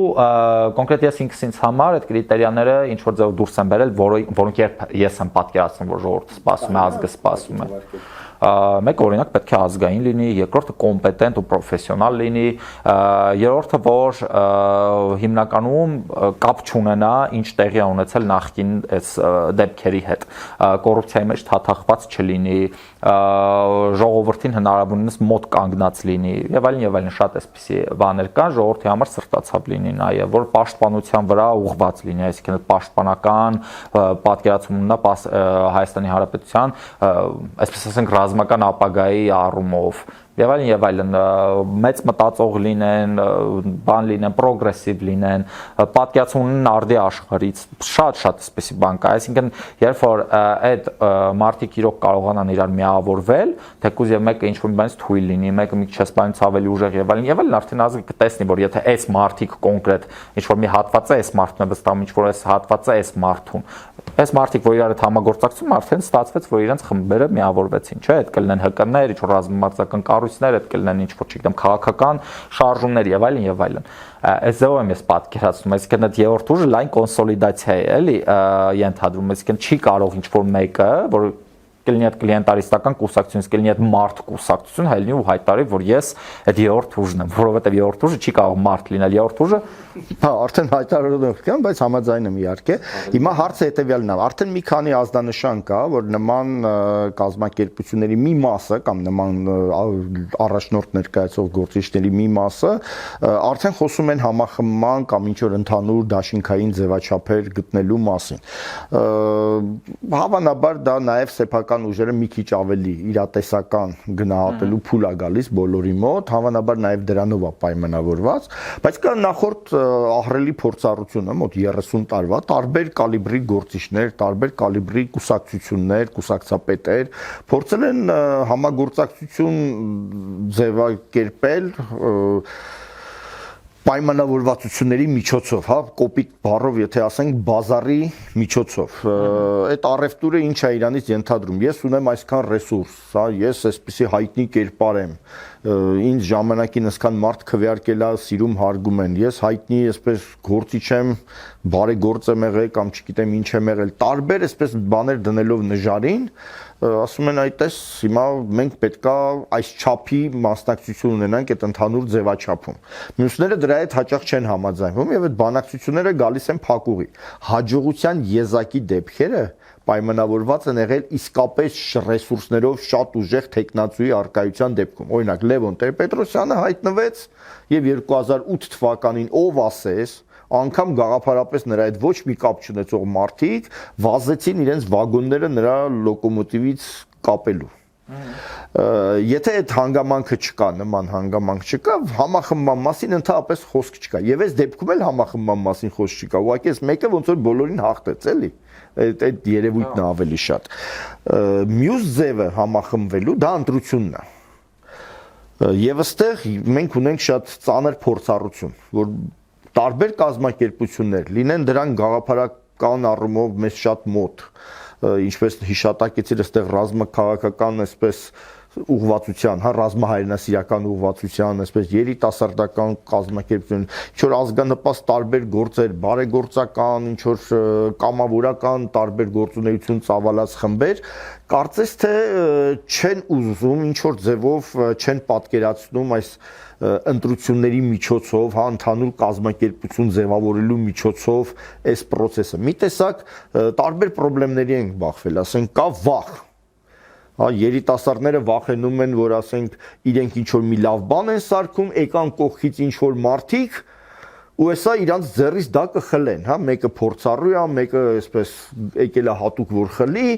կոնկրետ ես ինքս համար այդ կրիտերիաները ինչ որ ձեւ դուրս են բերել, որոնք ես եմ պատկերացնում, որ ժողովուրդը սպասում է, ազգը սպասում է։ Մեկ օրինակ պետք է ազգային լինի, երկրորդը կոմպետենտ ու պրոֆեսիոնալ լինի, երրորդը որ հիմնականում կապ չունենա ինչ տեղի է ունեցել նախկին այս դեպքերի հետ, կոռուպցիայի մեջ թաթախված չլինի, ժողովրդին հնարավորինս մոտ կանգնած լինի եւ այլն շատ էսպիսի բաներ կան, ժողովրդի համար սրտացավ լինի նաեւ, որ պաշտպանության վրա ուղղված լինի, այսինքն պաշտպանական պատկերացումն ունենա Հայաստանի Հանրապետության, այսպես ասենք ռազմական ապագայի առումով եւ այլն մեծ մտածող լինեն, բան լինեն, պրոգրեսիվ լինեն, պատկերացում ունեն արդի աշխարհից, շատ այսպեսի բան կա, այսինքն երբ որ այդ մարդիկ իրոք կարողանան իրար միավորվել, թեկուզ եւ մեկը ինչ-որ մի բանից թույլ լինի, մեկը մի քիչ սպանից ավելի ուժեղ եւ այլն արդեն ազգը կտեսնի, որ եթե այս մարդիկ կոնկրետ ինչ-որ մի հատված է այս մարդուն է վստահում, ինչ-որ այս հատվածը այս մարդուն Այս մարդիկ, որ իրար հետ համագործակցում, արդեն ստացվեց, որ իրենց խմբերը միավորվեցին, չէ՞, այդ կլինեն ՀԿ-ներ, ինչ-որ ռազմամարզական կառույցներ, այդ կլինեն ինչ-որ, չգիտեմ, քաղաքական շարժումներ եւ այլն եւ այլն։ Այս ձևով եմ ես պատկերացնում, այսինքն այդ երրորդ ուժը լայն կոնսոլիդացիա է, էլի, ենթադրում, այսինքն չի կարող ինչ-որ մեկը, որ կլինի այդ կլիենտալիստական կուսակցություն, կլինի այդ մարդ կուսակցություն, հայտնի ու հայտարարի, որ ես այդ երրորդ ուժն եմ, որովհետև երրորդ ուժը չի կարող մարդ լինել, երրորդ ուժը հա արդեն հայտարարում եմ, բայց համաձայն եմ իհարկե։ Հիմա հարցը հետեւյալն է, արդեն մի քանի ազդանշան կա, որ նման կազմակերպությունների մի մասը կամ նման առաջնորդ ներկայացող գործիչների մի մասը արդեն խոսում են համախմբման կամ ինչ որ ընդհանուր դաշինքային ձևաչափեր գտնելու մասին։ Հավանաբար դա նաև սեփական ուժերը մի քիչ ավելի իրատեսական գնահատելու փուլ է գալիս բոլորի մոտ, հավանաբար նաև դրանով է պայմանավորված, բայց կա նախորդ ահռելի փորձառությունը մոտ 30 տարվա տարբեր կալիբրի գործիչներ, տարբեր կալիբրի կուսակցություններ, կուսակցապետեր փորձել են համագործակցություն ձևակերպել պայմանավորվածությունների միջոցով, հա, կոպիտ բառով, եթե ասենք բազարի միջոցով։ Այդ առևտուրը ինչ է իրանից ենթադրում։ Ես ունեմ այսքան ռեսուրս, հա, ես այսպեսի հայտնի կերպար եմ, ինձ ժամանակին այսքան մարդ քվեարկել է, սիրում հարգում են։ Ես հայտնի այսպես գործիչ եմ, բարեգործ եմ եղել կամ չգիտեմ ինչ եմ եղել։ Տարբեր այսպես բաներ դնելով նժարին, ասում են այտես հիմա մենք պետքա այս չափի մասնակցություն ունենանք այդ ընդհանուր ձևաչափում։ Մյուսները դրա հետ հաճախ չեն համաձայնվում եւ այդ բանակցությունները գալիս են փակուղի։ Հաջողության եզակի դեպքերը պայմանավորված են եղել իսկապես ռեսուրսներով շատ ուժեղ տեխնացուի արկայության դեպքում։ Օրինակ Լևոն Տեր-Պետրոսյանը հայտնվեց եւ 2008 թվականին ով ասես անգամ գաղափարապես նրա հետ ոչ մի կապ չունեցող մարդիկ վազեցին իրենց վագոնները նրա լոկոմոտիվից կապելու։ Եթե այդ հանգամանքը չկա, նման հանգամանք չկա, համախմբման մասին ընդհանրապես խոսք չկա։ Եվ այս դեպքում էլ համախմբման մասին խոսք չկա։ Ուղղակի այս մեկը ոնց որ բոլորին հաղթեց, էլի։ Այդ երևույթն է ավելի շատ։ Մյուս ձևը համախմբվելու դա ընտրությունն է։ Եվ այստեղ մենք ունենք շատ ծանր փորձառություն, որ տարբեր կազմակերպություններ լինեն դրան գաղափարական առումով մեզ շատ մոտ, ինչպես հիշատակեցիր այստեղ ռազմաքաղաքական այսպես ուղղվածության, հա, ռազմահայրենասիրական ուղղվածության, այսպես երիտասարդական կազմակերպություն, ինչ որ ազգանպաստ տարբեր գործեր, բարեգործական, ինչ որ կամավորական տարբեր գործունեություն ծավալած խմբեր, կարծես թե չեն ուզում ինչ որ ձևով չեն պատկերացնում այս ընտրությունների միջոցով, հա, ընդհանուր կազմակերպություն ձևավորելու միջոցով այս process-ը։ Մի տեսակ տարբեր խնդիրների են բախվել, ասենք կա վախ։ Հա, երիտասարդները վախենում են, որ ասենք իրենք ինչ որ մի լավ բան են սարքում, եկան կողքից ինչ որ մարդիկ ու հեսա իրանց ձեռից դա կխլեն, հա, մեկը փորձառու է, մեկը այսպես եկել է հատուկ որ խլի,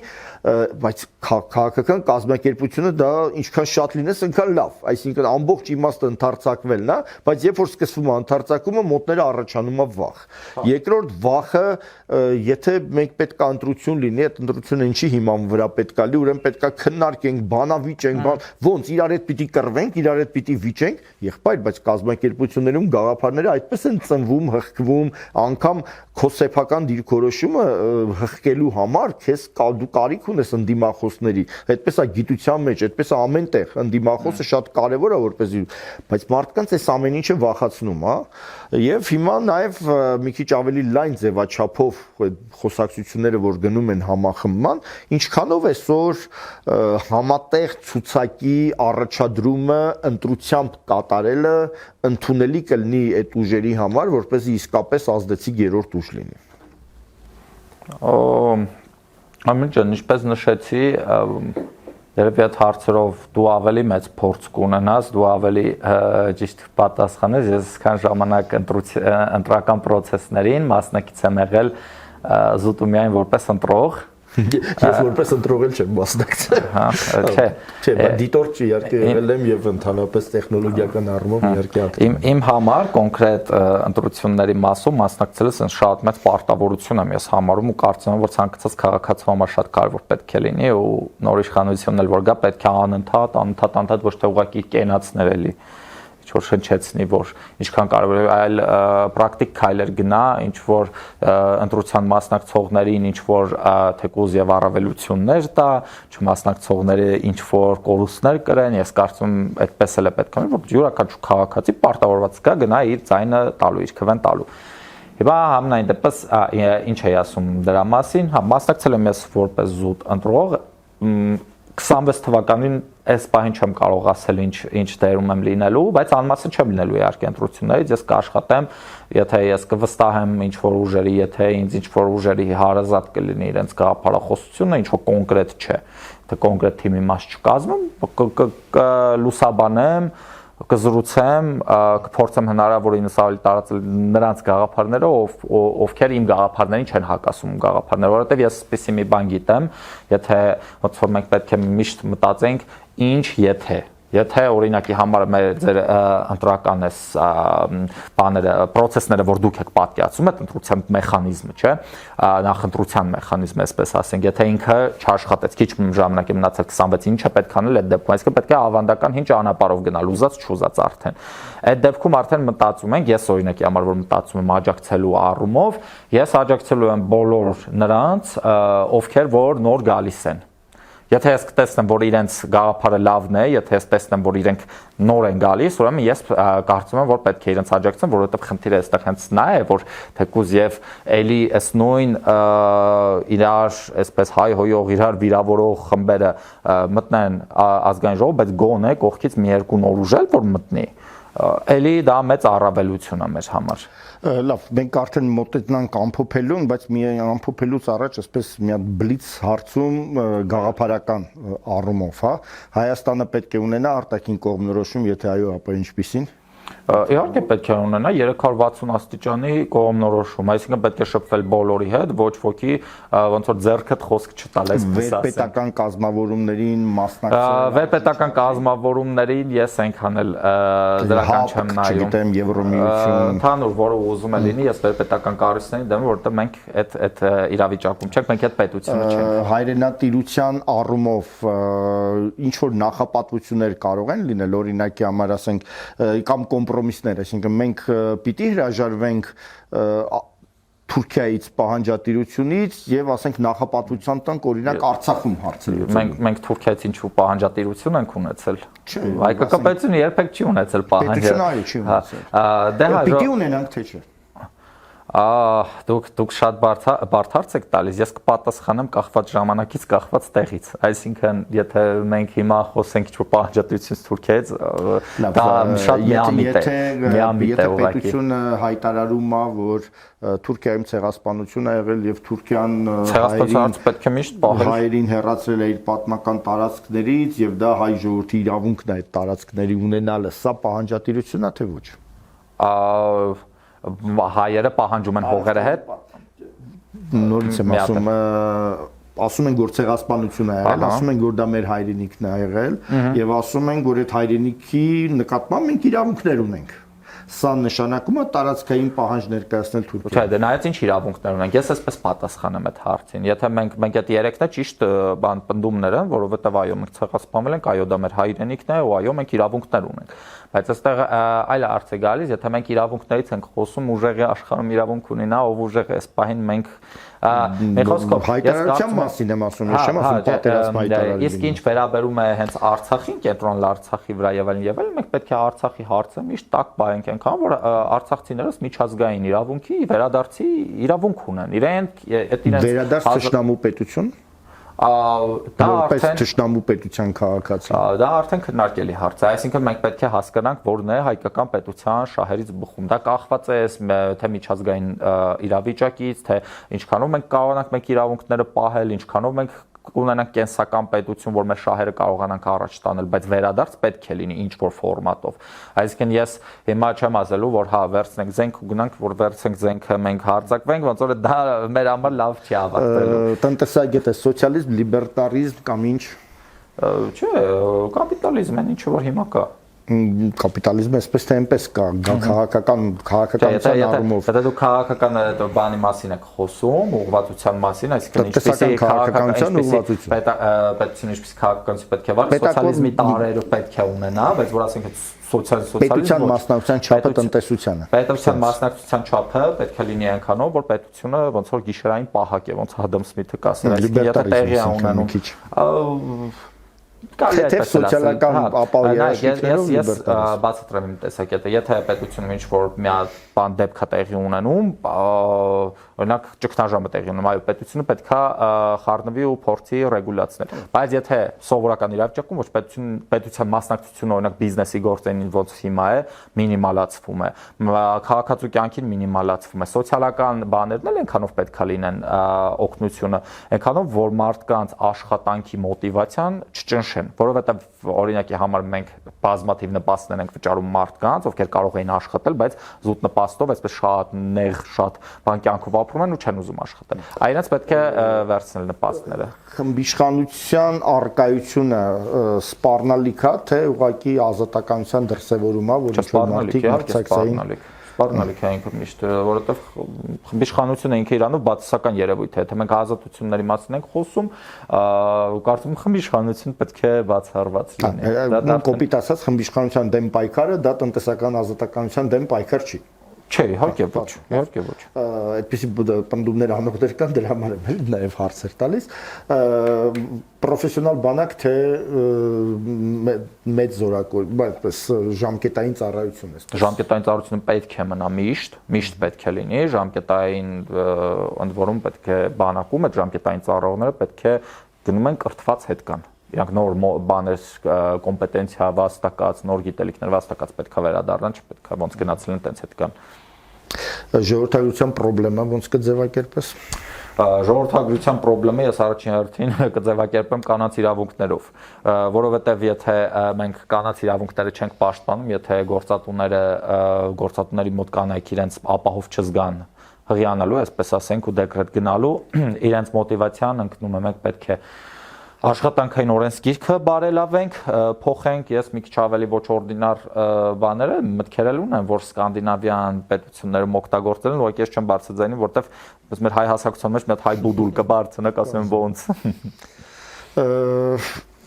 բայց քաղաքական կազմակերպությունը դա ինչքան շատ լինես, այնքան լավ, այսինքն ամբողջ իմաստը ընդարձակվելն է, բայց երբ որ սկսվում է ընդարձակումը, մոտները առաջանում է վախ։ Երկրորդ վախը, եթե մենք պետք է ընտրություն լինի, այդ ընտրությունը ինչի հիման վրա պետք է լինի, ուրեմն պետք է քննարկենք, բանավիճենք, ոնց իրար հետ պիտի կռվենք, իրար հետ պիտի վիճենք, եղբայր, բայց կազմակերպություններում գաղափարները այդպես են ծնվում, հղկվում, անգամ քո սեփական դիրքորոշումը հղկելու համար քեզ դու կարիք ունես ընդդիմախոսների, այդպես է գիտության մեջ, այդպես է ամեն տեղ, ընդդիմախոսը շատ կարևոր է որպեսզի, բայց մարդկանց այս ամեն ինչը վախացնում, հա, եւ հիմա նաեւ մի քիչ ավելի լայն ձևաչափով խոսակցությունները, որ գնում են համախմբման, ինչքանով այսօր համատեղ ցուցակի առաջադրումը ընտրությամբ կատարելը ընդունելի կլինի այդ ուժերի համար, որպեսզի իսկապես ազդեցիկ երրորդ ուժ լինի։ Ամեն ջան, ինչպես նշեցի, երևի այդ հարցերով դու ավելի մեծ փորձ կունենաս, դու ավելի ճիշտ պատասխանես, ես քան ժամանակ ընտրական process-ներին մասնակից եմ եղել զուտ ու միայն որպես ընտրող։ Ես որպես ընտրողել չեմ մասնակցել։ Հա, չէ։ Չէ, բայց դիտորդ իհարկե եղել եմ եւ ընդհանրապես տեխնոլոգիական առումով իհարկե ակտիվ։ Իմ համար կոնկրետ ընտրությունների մասում մասնակցելը sense շատ մեծ պարտավորություն եմ ես համարում ու կարծում եմ, որ ցանկացած քաղաքացու համար շատ կարևոր պետք է լինի ու նոր իշխանությունն էլ որ գա պետք է անընդհատ ոչ թե ուղղակի կենացնել էլի։ ինչ-որ շնչեցնի, որ ինչքան կարևոր է, այլ պրակտիկ քայլեր գնա, ինչ-որ ընտրության մասնակցողներին ինչ-որ թեկուզ եւ առավելություններ տա, չմասնակցողները ինչ-որ կորուստներ կրեն, ես կարծում եմ այդպես էլ է պետք է, որ յուրաքանչյուր քաղաքացի պարտավորված կա գնա իր ձայնը տալու, իր քվեն տալու։ Հիմա համենայն դեպս ինչ էի ասում դրա մասին, հա մասնակցել եմ ես որպես զուտ ընտրող 26 թվականին այս պահին չեմ կարող ասել ինչ դերում եմ լինելու, բայց անմասն չեմ լինելու իհարկե ընտրություններից, ես կաշխատեմ, եթե ես կվստահեմ ինչ-որ ուժերի, եթե ինձ ինչ-որ ուժերի հարազատ կլինի իրենց գաղափարախոսությունը, ինչ-որ կոնկրետ չէ, թե կոնկրետ թիմի մաս չկազմեմ, կլուսաբանեմ, կզրուցեմ, կփորձեմ հնարավորինս ավելի տարածել նրանց գաղափարները, ովքեր իմ գաղափարներին չեն հակասում գաղափարները, որովհետև ես այսպեսի մի բան գիտեմ, եթե ոնց որ մենք պետք է միշտ մտածենք, ինչ եթե օրինակի համար ձեր ընտրական էս բաները, process-ները, որ դուք եք պատկերացնում, այդ ընտրության մեխանիզմը, չէ, նախընտրության մեխանիզմը, այսպես ասենք, եթե ինքը չաշխատեց, քիչ ժամանակ է մնացել 26, ինչ է պետք անել այդ դեպքում, այսինքն պետք է ավանդական հին ճանապարհով գնալ, ուզած չուզած արդեն։ Այդ դեպքում արդեն մտածում ենք, ես օրինակի համար որ մտածում եմ աջակցելու առումով, ես աջակցելու եմ բոլոր նրանց, ովքեր որ նոր գալիս են։ Եթե ես տեսնեմ, որ իրենց գաղափարը լավն է, եթե ես տեսնեմ, որ իրենք նոր են գալիս, ուրեմն ես կարծում եմ, որ պետք է իրենց աջակցեմ, որովհետև խնդիրը այստեղ հենց նա է, որ թեկուզ եւ էլի այս նույն իրար, այսպես հայ-հոյող, իրար վիրավորող խմբերը մտնեն ազգային ժողով, բայց գոնե կողքից մի երկու նոր ուժ էլ որ մտնի, էլի դա մեծ առավելություն է մեր համար։ Լավ, մենք արդեն մոտենանք ամփոփելուն, բայց մի ամփոփելուց առաջ այսպես մի հատ բլից հարցում գաղափարական առումով, հա, Հայաստանը պետք է ունենա արտաքին կողմնորոշում, եթե այո, ապա ինչպիսին։ Իհարկե պետք է ունենա 360 աստիճանի կողմնորոշում, այսինքն պետք է շփվել բոլորի հետ, ոչ ոքի ոնց որ ձեռքդ խոսք չտալ, այսպես ասեմ։ Վերպետական կազմավորումներին մասնակցել։ Վերպետական կազմավորումներին ես այնքան էլ դրական չեմ նայում։ Չգիտեմ, Եվրոմիություն։ Ընդհանուր, որը ուզում է լինի, ես վերպետական կառույցներին դեմ, որովհետև մենք այդ իրավիճակում չենք, մենք այդ պետությունը չենք։ Հայրենատիրության առումով ինչ որ նախապատվություններ կարող են լինել, օրինակի համար ասենք, կամ կոմպրոմիսներ, այսինքն մենք պիտի հրաժարվենք Թուրքիայից պահանջատիրությունից եւ ասենք նախապատվության տանք օրինակ Արցախում հարցեր։ Մենք Թուրքիայից ինչու պահանջատիրություն ենք ունեցել։ Հայկական պետությունը երբեք չի ունեցել պահանջ։ Պետությունը այո չի ունեցել։ Դե պիտի ունենանք թե չէ։ Դուք շատ բարդ հարց եք տալիս, ես կպատասխանեմ կախված ժամանակից, կախված տեղից, այսինքն եթե մենք հիմա խոսենք ինչ-որ պահանջատիրությունից Թուրքիայից, դա շատ միամիտ է, եթե պետությունը հայտարարում է, որ Թուրքիայում ցեղասպանություն է եղել եւ Թուրքիան հայերին հեռացրել է իր պատմական տարածքներից եւ դա հայ ժողովրդի իրավունքն է այդ տարածքների ունենալը, սա պահանջատիրություն է թե ոչ։ Հայերը պահանջում են հողերը հետ։ Նորից եմ ասում են, որ ցեղասպանություն է եղել, ասում են, որ դա մեր հայրենիքն է եղել եւ ասում են, որ այդ հայրենիքի նկատմամբ մենք իրավունքներ ունենք։ Սա նշանակում է տարածքային պահանջ ներկայացնել Թուրքիա։ Չէ, դե նայած ինչ իրավունքներ ունենք։ Ես այսպես պատասխանեմ այդ հարցին։ Եթե մենք այդ երեքն է ճիշտ բան պնդումներ են, որովհետև այո, մենք ցեղասպանվել ենք, այո, դա մեր հայրենիքն է, ու այո, մենք իրավունքներ ունենք։ Բայց այստեղ այլ հարց է գալիս, եթե մենք իրավունքներից ենք խոսում, ուժեղի աշխարհում իրավունք ունի նա, ով ուժեղ է, այս պահին մենք Մեր խոսքով հայտարարության մասին եմ ասում, ես չեմ ասում պատերազմ հայտարարել։ Իսկ ինչ վերաբերում է հենց Արցախին, կենտրոն Արցախի վրա եւ այլն, մենք պետք է Արցախի հարցը միշտ տակ բայենք այնքան, որ արցախցիներս միջազգային իրավունքի վերադարձի իրավունք ունեն։ Իրենք վերադարձ թշնամու պետություն դա արդեն թշնամու պետության քաղաքացի։ Դա արդեն քննարկելի հարց է, այսինքն մենք պետք է հասկանանք, որն է հայկական պետության շահերից բխում։ Դա կախված է թե միջազգային իրավիճակից, թե ինչքանով մենք կարողանանք մենք իրավունքները պահել, ինչքանով մենք կունենանք կենսական պետություն, որ մեր շահերը կարողանանք առաջ տանել, բայց վերադարձ պետք է լինի ինչ-որ ֆորմատով։ Այսինքն ես հիմա չեմ ասելու, որ հա վերցնենք զենք ու գնանք, որ վերցնենք զենքը, մենք հարձակվենք, ոնց որ դա մեր համար լավ չի ավարտվելու։ Տնտեսագետ է, սոցիալիզմ, լիբերտարիզմ կամ ինչ։ Չէ, կապիտալիզմ են, ինչը որ հիմա կա։ Կապիտալիզմը այսպես թե այնպես կա, քաղաքականության առումով։ Եթե դու քաղաքական բանի մասին եք խոսում, ուղղվածության մասին, այսինքն ինչպեսի քաղաքականության ուղղվածություն։ Պետությունը ինչպեսի քաղաքականություն պետք է վարի, սոցիալիզմի տարրերը պետք է ունենա, բայց որ ասենք պետության մասնակցության չափը տնտեսությանը։ Պետության մասնակցության չափը պետք է լինի այնքանով, որ պետությունը ոնց որ գիշերային պահակ է, ոնց Ադամ Սմիթը կասել, այսինքն եթե տեղի է ունենում Թե սոցիալական ապահովարաշիքներով ես բացատրեմ իմ տեսակետը, եթե պետությունում ինչ-որ մի բան դեպք է տեղի ունենում, օրինակ ճգնաժամը տեղի ունենում, այո, պետությունը պետքա խառնվի ու փորձի ռեգուլացնել, բայց եթե սովորական իրավիճակում ոչ պետության մասնակցությունը օրինակ բիզնեսի գործերին ոնց հիմա է, մինիմալացվում է, քաղաքացու կյանքին մինիմալացվում է, սոցիալական բաներն էլ այնքանով պետքա լինեն օգնությունը, այնքանով որ մարդկանց աշխատանքի մոտիվացիան չճնշեն, որովհետև օրինակի համար մենք բազմաթիվ նպաստներ ենք վճարում մարդկանց, ովքեր կարող էին աշխատել, բայց զուտ նպաստով այսպես շատ նեղ, շատ բան կյանքով ապրում են ու չեն ուզում աշխատել։ Այնց պետք է վերցնել նպաստները։ Խմբիշխանության արկայությունը սպառնալիք է, թե ուղղակի ազատականության դրսևորում է, որ ինչ-որ մարդիկ մրցակցային Սպառնալիք է ինքը միշտ, որովհետև խմբիշխանությունը ինքը իրանով բացասական երևույթ է, եթե մենք ազատությունների մասին ենք խոսում, կարծում եմ խմբիշխանություն պետք է բացառված լինի։ Կոպիտ ասած, խմբիշխանության դեմ պայքարը դա տնտեսական ազատականության դեմ պայքար չի։ Չէ, իհարկե ոչ, իհարկե ոչ։ Այդպիսի պնդումներ անողներ կան, դրա համար եմ նաև հարցեր տալիս։ Պրոֆեսիոնալ բանակ թե մեծ զորակոչ, այդպես ժամկետային ծառայություն է։ Ժամկետային ծառայությունը պետք է մնա միշտ պետք է լինի, ժամկետային ընդ որում պետք է բանակում այդ ժամկետային ծառայողները պետք է գնում են կրթված հետ կան։ Իրանք նոր բաներ, կոմպետենցիա վաստակած, նոր գիտելիքներ վաստակած պետք է վերադառնան, չպետք է ոնց գնացել են տենց հետ կան։ Ժողովրդագրության խնդրեմը ոնց կձևակերպես։ Ժողովրդագրության խնդրեմը ես առաջին հերթին կձևակերպեմ կանանց իրավունքներով, որովհետև եթե մենք կանանց իրավունքները չենք պաշտպանում, եթե գործատուների մոտ կանայք իրենց ապահով չզգան հղիանալու, այսպես ասենք, ու դեկրետ գնալու, իրենց մոտիվացիան ընկնում է, մենք պետք է աշխատանքային օրենսգիրքը բարելավենք, փոխենք, ես մի քիչ ավելի ոչ օրդինար բաներ եմ, մտքեր էլ ունեմ, որ սկանդինավյան պետություններում օգտագործել են, ուղղակի ես չեմ բարձրաձայնի, որովհետև մեր հայ հասարակության մեջ մի հատ հայ բուդուլ կբարձնակ, ասեմ ոնց։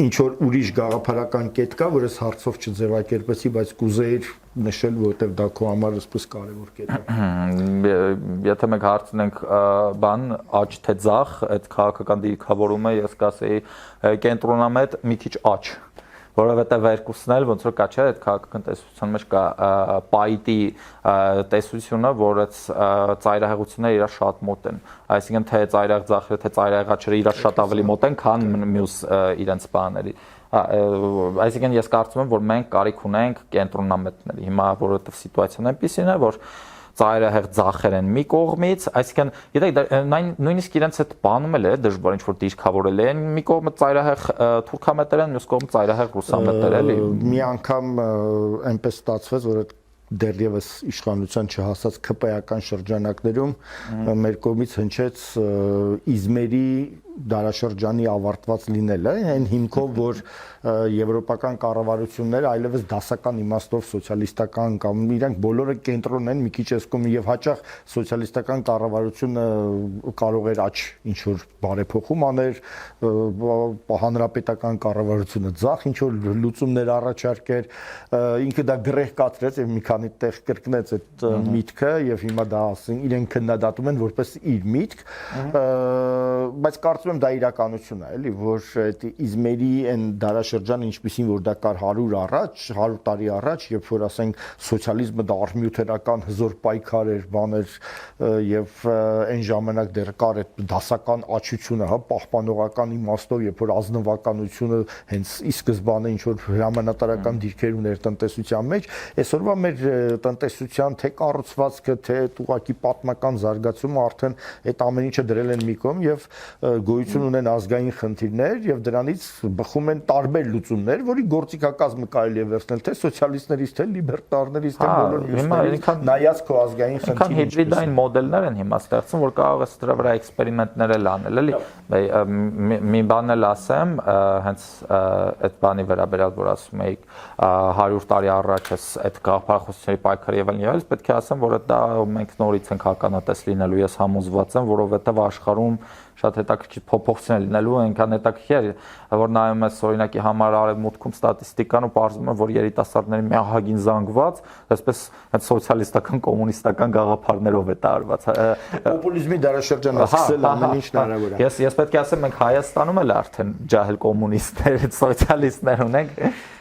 Ինչ որ ուրիշ գաղափարական կետ կա, որ ես հարցով չձևակերպեցի, բայց կուզեիր նշել, որովհետև դա քո համար այսպես կարևոր կետ է։ Եթե մենք հարցնենք բան աճ թե ձախ, այդ քաղաքական դիրքավորումը ես կասեի կենտրոնամետ մի քիչ աճ, որովհետև երկուսն էլ ոնց որ կա չէ, այդ քաղաքական տեսության մեջ կա պայտի տեսությունը, որ այդ ծայրահեղությունները իրար շատ մոտ են, այսինքն թե ծայրահեղ ձախերը, թե ծայրահեղ աճերը իրար շատ ավելի մոտ են, քան մյուս իրենց բաների։ Այսինքն ես կարծում եմ, որ մենք կարիք ունենք կենտրոնամետների, հիմա որովհետև սիտուացիան այնպիսին է, որ ծայրահեղ ձախեր են մի կողմից, այսինքն գիտեք նույնիսկ իրենց այդ բանում էլ է դժվար ինչ որ դիրքավորել են, մի կողմը ծայրահեղ թուրքամետեր են, մյուս կողմը ծայրահեղ ռուսամետեր էլի։ Մի անգամ այնպես ստացվեց, որ այդ դեռևս իշխանության չհասած ԿՊ-ական շրջանակներում մեր կողմից հնչեց Իզմերի դարաշրջանի ավարտված լինելը, այն հիմքով, որ եվրոպական կառավարությունները այլևս դասական իմաստով սոցիալիստական կամ իրենք բոլորը կենտրոն են մի քիչ էսկոմ եւ հաճախ սոցիալիստական կառավարությունը կարող էր աճ ինչ որ բարեփոխում աներ, հանրապետական կառավարությունը ձախ ինչ որ լուծումներ առաջարկեր, ինքը դա գրեհ կացրեց եւ մի քանի տեղ կրկնեց այդ միտքը եւ հիմա դա ասեն իրենք քննադատում են որպես իր միտք, բայց կարծում եմ դա իրականություն է, էլի, որ այդ Իզմերի այն դարաշրջանը ինչպեսին որ դա կար 100 տարի առաջ, երբ որ ասենք սոցիալիզմը դա արհմյութերական հզոր պայքար էր, բաներ եւ այն ժամանակ դեռ կար այդ դասական աճությունը, հա, պահպանողական իմաստով, երբ որ ազնվականությունը հենց ի սկզբանե ինչ որ հրամանատարական դիրքեր ուներ տնտեսության մեջ, այսօրվա մեր տնտեսության թե կառուցվածքը, թե ուղղակի պատմական զարգացումը արդեն այդ ամեն ինչը դրել են մի կողմ եւ գոյություն ունեն ազգային խնդիրներ եւ դրանից բխում են տարբեր լուծումներ, որի գործիքակազմը կարելի է վերցնել թե սոցիալիստներից, թե լիբերտարներից, թե բոլոր մյուսներից, նայած քո ազգային խնդիրին։ Հիբրիդային մոդելներ են հիմա ստեղծում, որ կարող ես դրա վրա էքսպերիմենտներ էլ անել, էլի։ Մի բան էլ ասեմ, հենց այդ բանի վերաբերյալ, որ ասում էիք 100 տարի առաջ այդ գաղափարախոսությունների պայքարը եւ այլն, պետք է ասեմ, որ դա մենք նորից ենք հականատես լինելու, ես համոզված եմ, որովհետեւ աշխարհում շատ հետաքրքիր փոփոխություն լինելու, այնքան հետաքրքիր, որ նայում ես օրինակի համար արևմուտքում ստատիստիկան ու պարզվում է, որ երիտասարդների միահագին զանգված, այսպես հենց սոցիալիստական, կոմունիստական գաղափարներով է տարված։ Պոպուլիզմի դարաշրջանը սկսել ամեն ինչ հնարավոր է։ Ես պետք է ասեմ, մենք Հայաստանում էլ արդեն ջահել կոմունիստներ, սոցիալիստներ ունենք,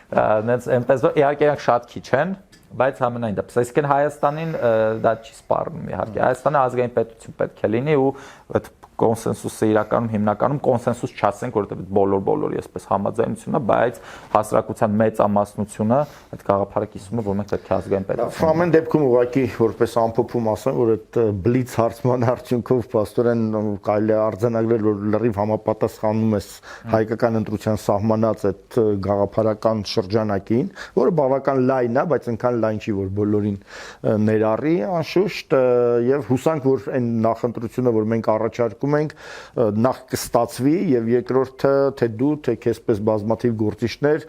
այնպես որ իհարկե շատ քիչ են, բայց համենայն դեպս, այսինքն Հայաստանին դա չի սպառնում իհարկե։ Հայաստանը ազգային պետություն պետք է լինի ու այդ կոնսենսուսը իրականում հիմնականում կոնսենսուս չասենք, որովհետև բոլոր այսպես համաձայնությունը, բայց հասարակության մեծամասնությունը այդ գաղափարը կիսում է, որ մենք պետք է ազգային պետություն։ Ամեն դեպքում ուղղակի որպես ամփոփում ասեմ, որ այդ բլից հարցման արդյունքով աստորեն կարելի է արձանագրել, որ լրիվ համապատասխանում է հայկական ընտրության սահմանած այդ գաղափարական շրջանակին, որը բավական լայն է, բայց այնքան լայն չի, որ բոլորին ներառի, անշուշտ, եւ հուսանք, որ այն նախընտրությունը, որ մենք առաջարկում ենք նախ կստացվի եւ երկրորդը թե դու թե քեզպես բազմաթիվ գործիչներ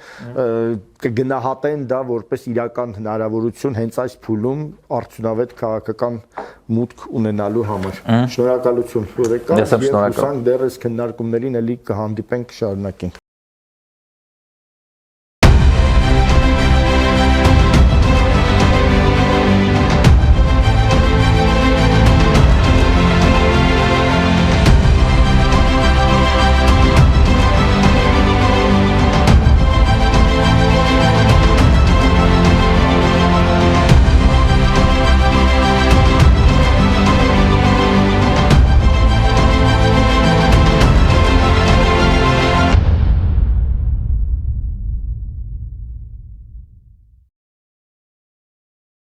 կգնահատեն դա որպես իրական հնարավորություն հենց այս փուլում արդյունավետ քաղաքական մուտք ունենալու համար։ Շնորհակալություն, որ եկաք եւ հուսանք դեռ այս քննարկումներին էլի կհանդիպենք, կշարունակենք։